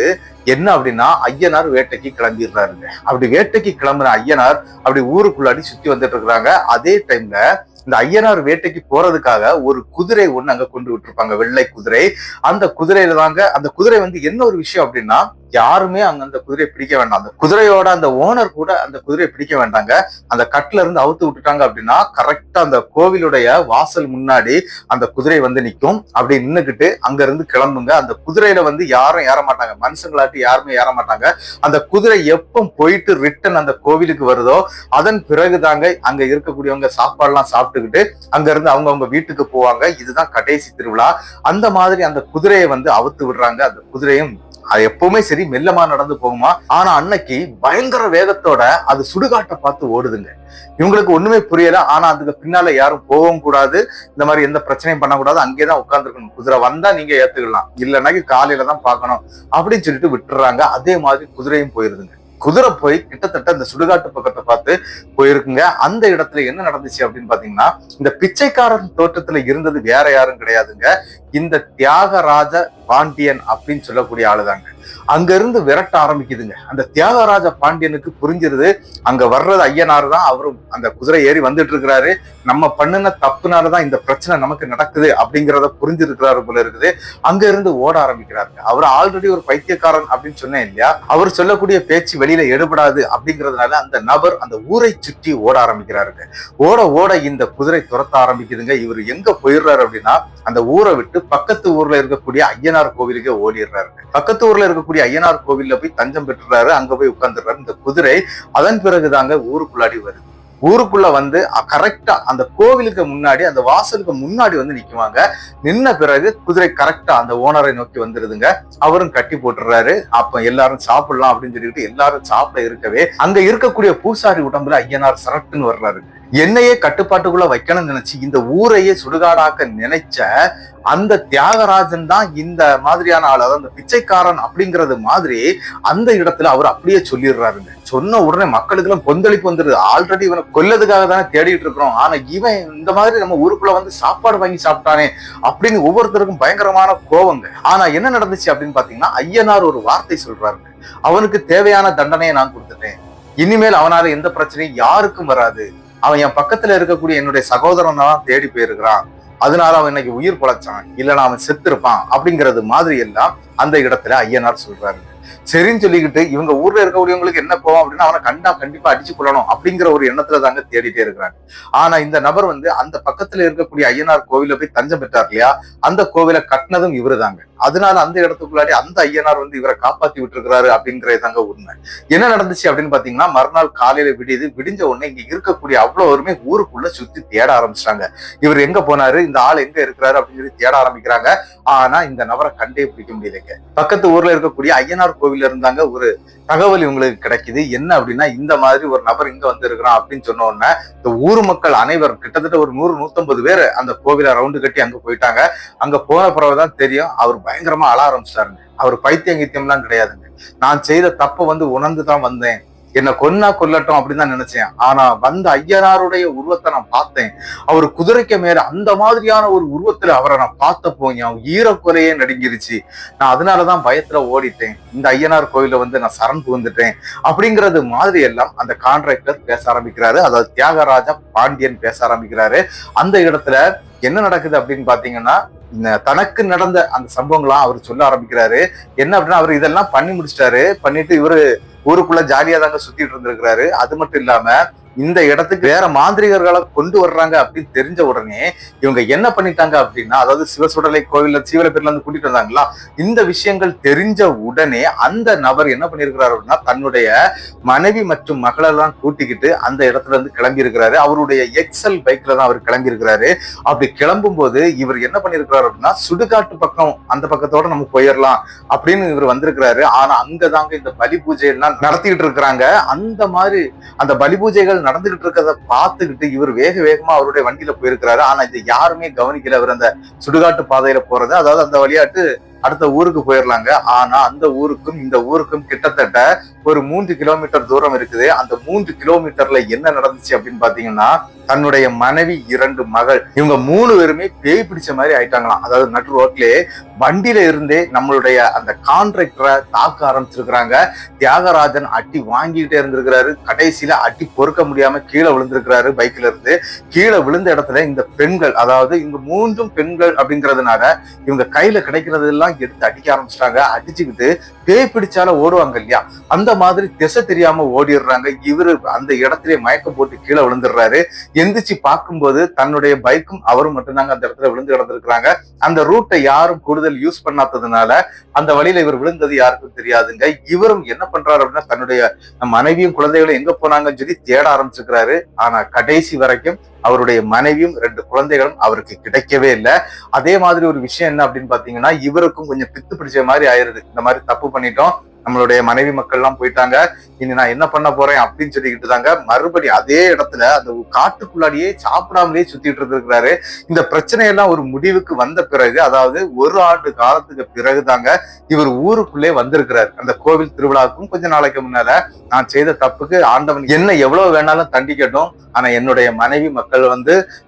என்ன அப்படின்னா, ஐயனார் வேட்டைக்கு கிளம்பிடுறாருங்க. அப்படி வேட்டைக்கு கிளம்புற ஐயனார் அப்படி ஊருக்குள்ளாடி சுத்தி வந்துட்டு இருக்கிறாங்க. அதே டைம்ல இந்த ஐயனார் வேட்டைக்கு போறதுக்காக ஒரு குதிரை ஒண்ணு அங்க கொண்டு விட்டுருப்பாங்க, வெள்ளை குதிரை. அந்த குதிரையில தாங்க, அந்த குதிரை வந்து என்ன ஒரு விஷயம் அப்படின்னா, யாருமே அங்க அந்த குதிரையை பிடிக்க வேண்டாம். அந்த குதிரையோட அந்த ஓனர் கூட அந்த குதிரையை பிடிக்க வேண்டாங்க. அந்த கட்டுல இருந்து அவுத்து விட்டுட்டாங்க அப்படின்னா கரெக்டா அந்த கோவிலுடைய வாசல் முன்னாடி அந்த குதிரை வந்து நிற்கும். அப்படி நின்னுக்கிட்டு அங்க இருந்து கிளம்புங்க. அந்த குதிரையில வந்து யாரும் ஏற மாட்டாங்க, மனுஷங்களாட்டி யாருமே ஏற மாட்டாங்க. அந்த குதிரை எப்ப போயிட்டு ரிட்டன் அந்த கோவிலுக்கு வருதோ அதன் பிறகுதாங்க அங்க இருக்கக்கூடியவங்க சாப்பாடுலாம் சாப்பிட்டுக்கிட்டு அங்க இருந்து அவங்க வீட்டுக்கு போவாங்க. இதுதான் கடைசி திருவிழா. அந்த மாதிரி அந்த குதிரையை வந்து அவுத்து விடுறாங்க. அந்த குதிரையும் அது எப்பவுமே சரி மெல்லமா நடந்து போகுமா. ஆனா அன்னைக்கு பயங்கர வேகத்தோட அது சுடுகாட்டை பார்த்து ஓடுதுங்க. இவங்களுக்கு ஒண்ணுமே புரியல. ஆனா அதுக்கு பின்னால யாரும் போகவும் கூடாது, இந்த மாதிரி எந்த பிரச்சனையும் பண்ணக்கூடாது, அங்கேயேதான் உட்கார்ந்துருக்கணும். குதிரை வந்தா நீங்க ஏத்துக்கலாம், இல்லைன்னாக்கி காலையில தான் பார்க்கணும் அப்படின்னு சொல்லிட்டு விட்டுறாங்க. அதே மாதிரி குதிரையும் போயிருதுங்க. குதிரை போய் கிட்டத்தட்ட இந்த சுடுகாட்டு பக்கத்தை பார்த்து போயிருக்குங்க. அந்த இடத்துல என்ன நடந்துச்சு அப்படின்னு பாத்தீங்கன்னா, இந்த பிச்சைக்காரன் தோற்றத்துல இருந்தது வேற யாரும் கிடையாதுங்க, இந்த தியாகராஜ பாண்டியன் அப்படின்னு சொல்லக்கூடிய ஆளுதாங்க. அங்க இருந்து விரட்ட ஆரம்பிக்குதுங்க. அந்த தியாகராஜ பாண்டியனுக்கு புரிஞ்சிருது, அங்க வர்றது ஐயனார் தான், அவரும் அந்த குதிரை ஏறி வந்துட்டு இருக்கிறாரு, நம்ம பண்ணின தப்புனாலதான் இந்த பிரச்சனை நமக்கு நடக்குது அப்படிங்கிறத புரிஞ்சிருக்கிறாரு போல இருக்குது. அங்க இருந்து ஓட ஆரம்பிக்கிறாருங்க. அவர் ஆல்ரெடி ஒரு பைத்தியக்காரன் அப்படின்னு சொன்னேன் இல்லையா, அவர் சொல்லக்கூடிய பேச்சு வெளியில எடுபடாது அப்படிங்கிறதுனால அந்த நபர் அந்த ஊரை சுற்றி ஓட ஆரம்பிக்கிறாருங்க. ஓட ஓட இந்த குதிரை துரத்த ஆரம்பிக்குதுங்க. இவர் எங்க போயிடுறாரு அப்படின்னா, அந்த ஊரை விட்டு பக்கத்து ஊர்ல இருக்கக்கூடிய ஐயனார் கோவிலுக்கு ஓடிடுறாருங்க. பக்கத்து ஊர்ல இருக்கக்கூடிய ஐயனார் கோவில்ல போய் தஞ்சம் பெற்றுறாரு. அங்க போய் உட்கார்ந்துடுறாரு. இந்த குதிரை அதன் பிறகுதாங்க ஊருக்குள்ளாடி வருது. ஊருக்குள்ள வந்து கரெக்டா அந்த கோவிலுக்கு முன்னாடி, அந்த வாசலுக்கு முன்னாடி வந்து நிக்குவாங்க. நின்ன பிறகு குதிரை கரெக்டா அந்த ஓனரை நோக்கி வந்துருதுங்க. அவரும் கட்டி போட்டுறாரு. அப்ப எல்லாரும் சாப்பிடலாம் அப்படின்னு சொல்லிட்டு எல்லாரும் சாப்பிட இருக்கவே அங்க இருக்கக்கூடிய பூசாரி உடம்புல ஐயனார் சரட்டுன்னு வர்றாரு. என்னையே கட்டுப்பாட்டுக்குள்ள வைக்கணும்னு நினைச்சு இந்த ஊரையே சுடுகாடாக்க நினைச்ச அந்த தியாகராஜன் தான் இந்த மாதிரியான ஆள், அதாவது அந்த பிச்சைக்காரன் அப்படிங்கிறது மாதிரி அந்த இடத்துல அவர் அப்படியே சொல்லிடுறாருங்க. சொன்ன உடனே மக்களுக்கு எல்லாம் கொந்தளிப்பு வந்துருது. ஆல்ரெடி இவனை கொல்லதுக்காக தானே தேடிட்டு இருக்கிறோம், ஆனா இவன் இந்த மாதிரி நம்ம ஊருக்குள்ள வந்து சாப்பாடு வாங்கி சாப்பிட்டானே அப்படின்னு ஒவ்வொருத்தருக்கும் பயங்கரமான கோவங்க. ஆனா என்ன நடந்துச்சு அப்படின்னு பாத்தீங்கன்னா, ஐயனார் ஒரு வார்த்தை சொல்றாருங்க, அவனுக்கு தேவையான தண்டனையை நான் கொடுத்துட்டேன், இனிமேல் அவனால எந்த பிரச்சனையும் யாருக்கும் வராது, அவன் என் பக்கத்துல இருக்கக்கூடிய என்னுடைய சகோதரன் தான் தேடி போயிருக்கிறான், அதனால அவன் இன்னைக்கு உயிர் பொழைச்சான், இல்லைன்னா அவன் செத்துருப்பான் அப்படிங்கிறது மாதிரி எல்லாம் அந்த இடத்துல ஐயனார் சொல்றாரு. சரின்னு சொல்லிக்கிட்டு இவங்க ஊர்ல இருக்கக்கூடியவங்களுக்கு என்ன போவோம் அப்படின்னா, அவனை கண்டா கண்டிப்பா அடிச்சு கொள்ளணும் அப்படிங்கிற ஒரு எண்ணத்துல தாங்க தேடிட்டே இருக்கிறாங்க. ஆனா இந்த நபர் வந்து அந்த பக்கத்துல இருக்கக்கூடிய ஐயனார் கோவில போய் தஞ்சம் பெற்றார் இல்லையா, அந்த கோவிலை கட்டினதும் இவரு தாங்க. அதனால அந்த இடத்துக்குள்ளாடி அந்த ஐயனார் வந்து இவரை காப்பாத்தி விட்டு இருக்கிறாரு அப்படிங்கிறது தாங்க உண்மை. என்ன நடந்துச்சு அப்படின்னு பாத்தீங்கன்னா, மறுநாள் காலையில விடிஞ்ச உடனே இங்க இருக்கக்கூடிய அவ்வளவுமே ஊருக்குள்ள சுத்தி தேட ஆரம்பிச்சிட்டாங்க. இவர் எங்க போனாரு, இந்த ஆள் எங்க இருக்கிறாரு அப்படின்னு சொல்லி தேட ஆரம்பிக்கிறாங்க. ஆனா இந்த நபரை கண்டே பிடிக்க முடியலைங்க. பக்கத்து ஊர்ல இருக்கக்கூடிய ஐயனார் கோவில்ல இருந்தாங்க ஒரு தகவல் இவங்களுக்கு கிடைக்குது. என்ன அப்படின்னா, இந்த மாதிரி ஒரு நபர் இங்க வந்து இருக்கிறான் அப்படின்னு சொன்ன உடனே இந்த ஊர் மக்கள் அனைவரும் கிட்டத்தட்ட ஒரு 100-150 பேர் அந்த கோவிலை ரவுண்டு கட்டி அங்க போயிட்டாங்க. அங்க போன பிறகுதான் தெரியும், அவர் பயங்கரமா அழ ஆரம்பிச்சிட்டாருங்க. அவர் பைத்தியம் கீத்தியம்லாம் கிடையாதுங்க, நான் செய்த தப்ப வந்து உணர்ந்துதான் வந்தேன், என்ன கொன்னா கொல்லட்டும் அப்படின்னு தான் நினைச்சேன், ஆனா வந்த ஐயனாருடைய உருவத்தை நான் பார்த்தேன், அவர் குதிரைக்கு மேல அந்த மாதிரியான ஒரு உருவத்துல அவரை நான் பார்த்தப்போ என் ஈரக்குறையே நடுங்கிருச்சு, நான் அதனாலதான் பயத்துல ஓடிட்டேன், இந்த ஐயனார் கோயில வந்து நான் சரண் புகுந்துட்டேன் அப்படிங்கிறது மாதிரி எல்லாம் அந்த கான்ட்ராக்டர் பேச ஆரம்பிக்கிறாரு. அதாவது தியாகராஜ பாண்டியன் பேச ஆரம்பிக்கிறாரு. அந்த இடத்துல என்ன நடக்குது அப்படின்னு பாத்தீங்கன்னா, தனக்கு நடந்த அந்த சம்பவங்களாம் அவர் சொல்ல ஆரம்பிக்கிறாரு. என்ன அப்படின்னா, அவர் இதெல்லாம் பண்ணி முடிச்சிட்டாரு. பண்ணிட்டு இவரு ஊருக்குள்ள ஜாலியா தாங்க சுத்திட்டு இருந்திருக்கிறாரு. அது மட்டும் இல்லாம இந்த இடத்துக்கு வேற மாந்திரிகர்களை கொண்டு வர்றாங்க அப்படின்னு தெரிஞ்ச உடனே இவங்க என்ன பண்ணிட்டாங்க அப்படின்னா, அதாவது சிவசுடலை கோவில்ல சீவலப்பேர்ல இருந்து கூட்டிட்டு வந்தாங்களா, இந்த விஷயங்கள் தெரிஞ்ச உடனே அந்த நபர் என்ன பண்ணிருக்கிறாரு அப்படின்னா, தன்னுடைய மனைவி மற்றும் மகளெல்லாம் கூட்டிக்கிட்டு அந்த இடத்துல இருந்து கிளம்பி இருக்கிறாரு. அவருடைய எக்ஸல் பைக்ல தான் அவர் கிளம்பி இருக்கிறாரு. அப்படி கிளம்பும் போது இவர் என்ன பண்ணிருக்கிறாரு அப்படின்னா, சுடுகாட்டு பக்கம் அந்த பக்கத்தோட நம்ம போயிடலாம் அப்படின்னு இவர் வந்திருக்கிறாரு. ஆனா அங்கதாங்க இந்த பலி பூஜை எல்லாம் நடத்திக்கிட்டு இருக்கிறாங்க. அந்த மாதிரி அந்த பலி பூஜைகள் நடந்துகிட்டு இருக்கிறத பார்த்துக்கிட்டு இவர் வேக வேகமா அவருடைய வண்டியில போயிருக்கிறாரு. ஆனா இதை யாருமே கவனிக்கல. அவர் அந்த சுடுகாட்டு பாதையில போறது, அதாவது அந்த வழியாட்டு அடுத்த ஊருக்கு போயிடலாங்க. ஆனா அந்த ஊருக்கும் இந்த ஊருக்கும் கிட்டத்தட்ட ஒரு 3 கிலோமீட்டர் தூரம் இருக்குது. அந்த 3 கிலோமீட்டர்ல என்ன நடந்துச்சு அப்படின்னு பாத்தீங்கன்னா, தன்னுடைய மனைவி 2 மகள் இவங்க 3 பேருமே பேய் பிடிச்ச மாதிரி ஆயிட்டாங்களாம். அதாவது நடு ரோட்லயே வண்டியில இருந்தே நம்மளுடைய அந்த கான்ட்ராக்டரை தாக்க ஆரம்பிச்சிருக்கிறாங்க. தியாகராஜன் அடி வாங்கிக்கிட்டே இருந்திருக்கிறாரு. கடைசியில அடி பொறுக்க முடியாம கீழே விழுந்திருக்கிறாரு. பைக்ல இருந்து கீழே விழுந்த இடத்துல இந்த பெண்கள், அதாவது இங்க 3 பெண்கள் அப்படிங்கிறதுனால இவங்க கையில கிடைக்கிறது எல்லாம் எடுத்து அடிக்க ஆரம்பிச்சிட்டாங்க. அடிச்சுக்கிட்டு பேய் பிடிச்சால ஓடுவாங்க இல்லையா, அந்த மாதிரி திசை தெரியாம ஓடிடுறாங்க. இவரு அந்த இடத்திலே மயக்கம் போட்டு கீழே விழுந்துடுறாரு. எந்திரிச்சு பார்க்கும்போது தன்னுடைய பைக்கும் அவரும் மட்டும்தாங்க அந்த இடத்துல விழுந்து கிடந்திருக்கிறாங்க. அந்த ரூட்டை யாரும் கூடுதல் கூடுதல் யூஸ் பண்ணாததுனால அந்த வழியில இவர் விழுந்தது யாருக்கும் தெரியாதுங்க. இவரும் என்ன பண்றாரு அப்படின்னா தன்னுடைய மனைவியும் குழந்தைகளும் எங்க போனாங்கன்னு சொல்லி தேட ஆரம்பிச்சிருக்கிறாரு. ஆனா கடைசி வரைக்கும் அவருடைய மனைவியும் 2 குழந்தைகளும் அவருக்கு கிடைக்கவே இல்லை. அதே மாதிரி ஒரு விஷயம் என்ன அப்படின்னு பாத்தீங்கன்னா, இவருக்கும் கொஞ்சம் பித்து பிடிச்ச மாதிரி ஆயிருது. இந்த மாதிரி தப்பு பண்ணிட்டோம், நம்மளுடைய மனைவி மக்கள் எல்லாம் போயிட்டாங்க, இனி நான் என்ன பண்ண போறேன் அப்படின்னு சொல்லிக்கிட்டு தாங்க மறுபடியும் அதே இடத்துல அந்த காட்டுக்குள்ளாடியே சாப்பிடாமலே சுத்திட்டு இருந்திருக்கிறாரு. இந்த பிரச்சனையெல்லாம் ஒரு முடிவுக்கு வந்த பிறகு, அதாவது 1 ஆண்டு காலத்துக்கு பிறகுதாங்க இவர் ஊருக்குள்ளே வந்திருக்கிறார். அந்த கோவில் திருவிழாவுக்கும் கொஞ்ச நாளைக்கு முன்னால, நான் செய்த தப்புக்கு ஆண்டவன் என்ன எவ்வளவு வேணாலும் தண்டிக்கட்டும், ஆனா என்னுடைய மனைவி மக்கள்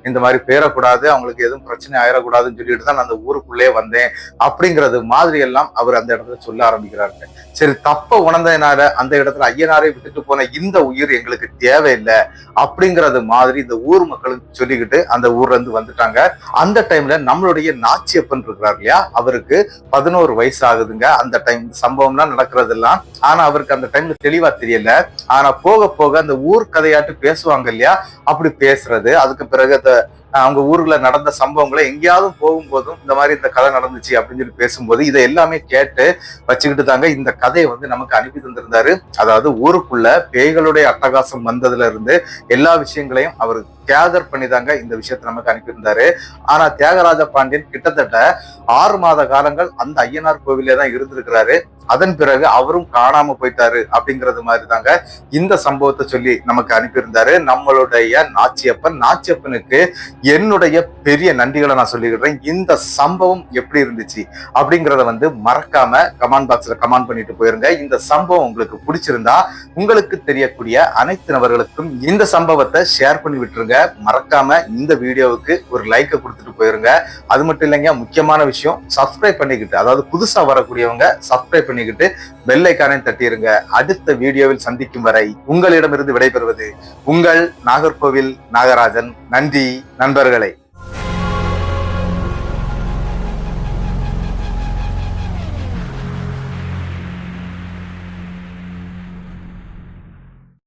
இந்த மாதிரி பேரக்கூடாது, அவங்களுக்கு எதுவும் பிரச்சனை ஆயிடக்கூடாதுன்னு சொல்லிட்டு தான் நான் அந்த ஊருக்குள்ளே வந்தேன் அப்படிங்கிறது மாதிரி எல்லாம் அவர் அந்த இடத்துல சொல்ல ஆரம்பிக்கிறாருங்க. சரி, தப்ப உணர்ந்ததுனால அந்த இடத்துல ஐயனாரை விட்டுட்டு போன இந்த உயிர் எங்களுக்கு தேவையில்லை அப்படிங்கறது மாதிரி இந்த ஊர் மக்களுக்கு சொல்லிக்கிட்டு அந்த ஊர்ல இருந்து வந்துட்டாங்க. அந்த டைம்ல நம்மளுடைய நாச்சியப்பன் இருக்கிறார் இல்லையா, அவருக்கு 11 வயசு ஆகுதுங்க. அந்த டைம் சம்பவம்லாம் நடக்கிறதெல்லாம், ஆனா அவருக்கு அந்த டைம்ல தெளிவா தெரியல. ஆனா போக போக அந்த ஊர் கதையாட்டு பேசுவாங்க இல்லையா, அப்படி பேசுறது, அதுக்கு பிறகு அவங்க ஊர்ல நடந்த சம்பவங்களை எங்கேயாவது போகும்போதும் இந்த மாதிரி இந்த கதை நடந்துச்சு அப்படின்னு சொல்லி பேசும்போது இதை எல்லாமே கேட்டு வச்சுக்கிட்டு தாங்க இந்த கதையை நமக்கு அனுப்பி தந்திருந்தாரு. அதாவது ஊருக்குள்ள பேய்களுடைய அட்டகாசம் வந்ததுல இருந்து எல்லா விஷயங்களையும் அவர் கேதர் பண்ணி தாங்க இந்த விஷயத்தை நமக்கு அனுப்பியிருந்தாரு. ஆனா தியாகராஜ பாண்டியன் கிட்டத்தட்ட 6 மாத காலங்கள் அந்த ஐயனார் கோவிலே தான் இருந்திருக்கிறாரு. அதன் பிறகு அவரும் காணாம போயிட்டாரு அப்படிங்கிறது மாதிரி தாங்க இந்த சம்பவத்தை சொல்லி நமக்கு அனுப்பியிருந்தாரு நம்மளுடைய நாச்சியப்பனுக்கு என்னுடைய பெரிய நன்றிகளை நான் சொல்லிக்கிறேன். இந்த சம்பவம் எப்படி இருந்துச்சு அப்படிங்கிறத மறக்காம கமெண்ட் பாக்ஸ்ல கமெண்ட் பண்ணிட்டு போயிருங்க. இந்த சம்பவம் உங்களுக்கு பிடிச்சிருந்தா உங்களுக்கு தெரியக்கூடிய அனைத்து நபர்களுக்கும் இந்த சம்பவத்தை ஷேர் பண்ணி விட்டுருங்க. மறக்காம இந்த வீடியோவுக்கு ஒரு லைக்கை கொடுத்துட்டு போயிருங்க. அது மட்டும் இல்லைங்க, முக்கியமான விஷயம், சப்ஸ்கிரைப் பண்ணிக்கிட்டு, அதாவது புதுசா வரக்கூடியவங்க சப்ஸ்கிரைப் பண்ணிக்கிட்டு பெல் ஐகானையும் தட்டிருங்க. அடுத்த வீடியோவில் சந்திக்கும் வரை உங்களிடமிருந்து விடைபெறுவது உங்கள் நாகர்கோவில் நாகராஜன். நன்றி நண்பர்களே.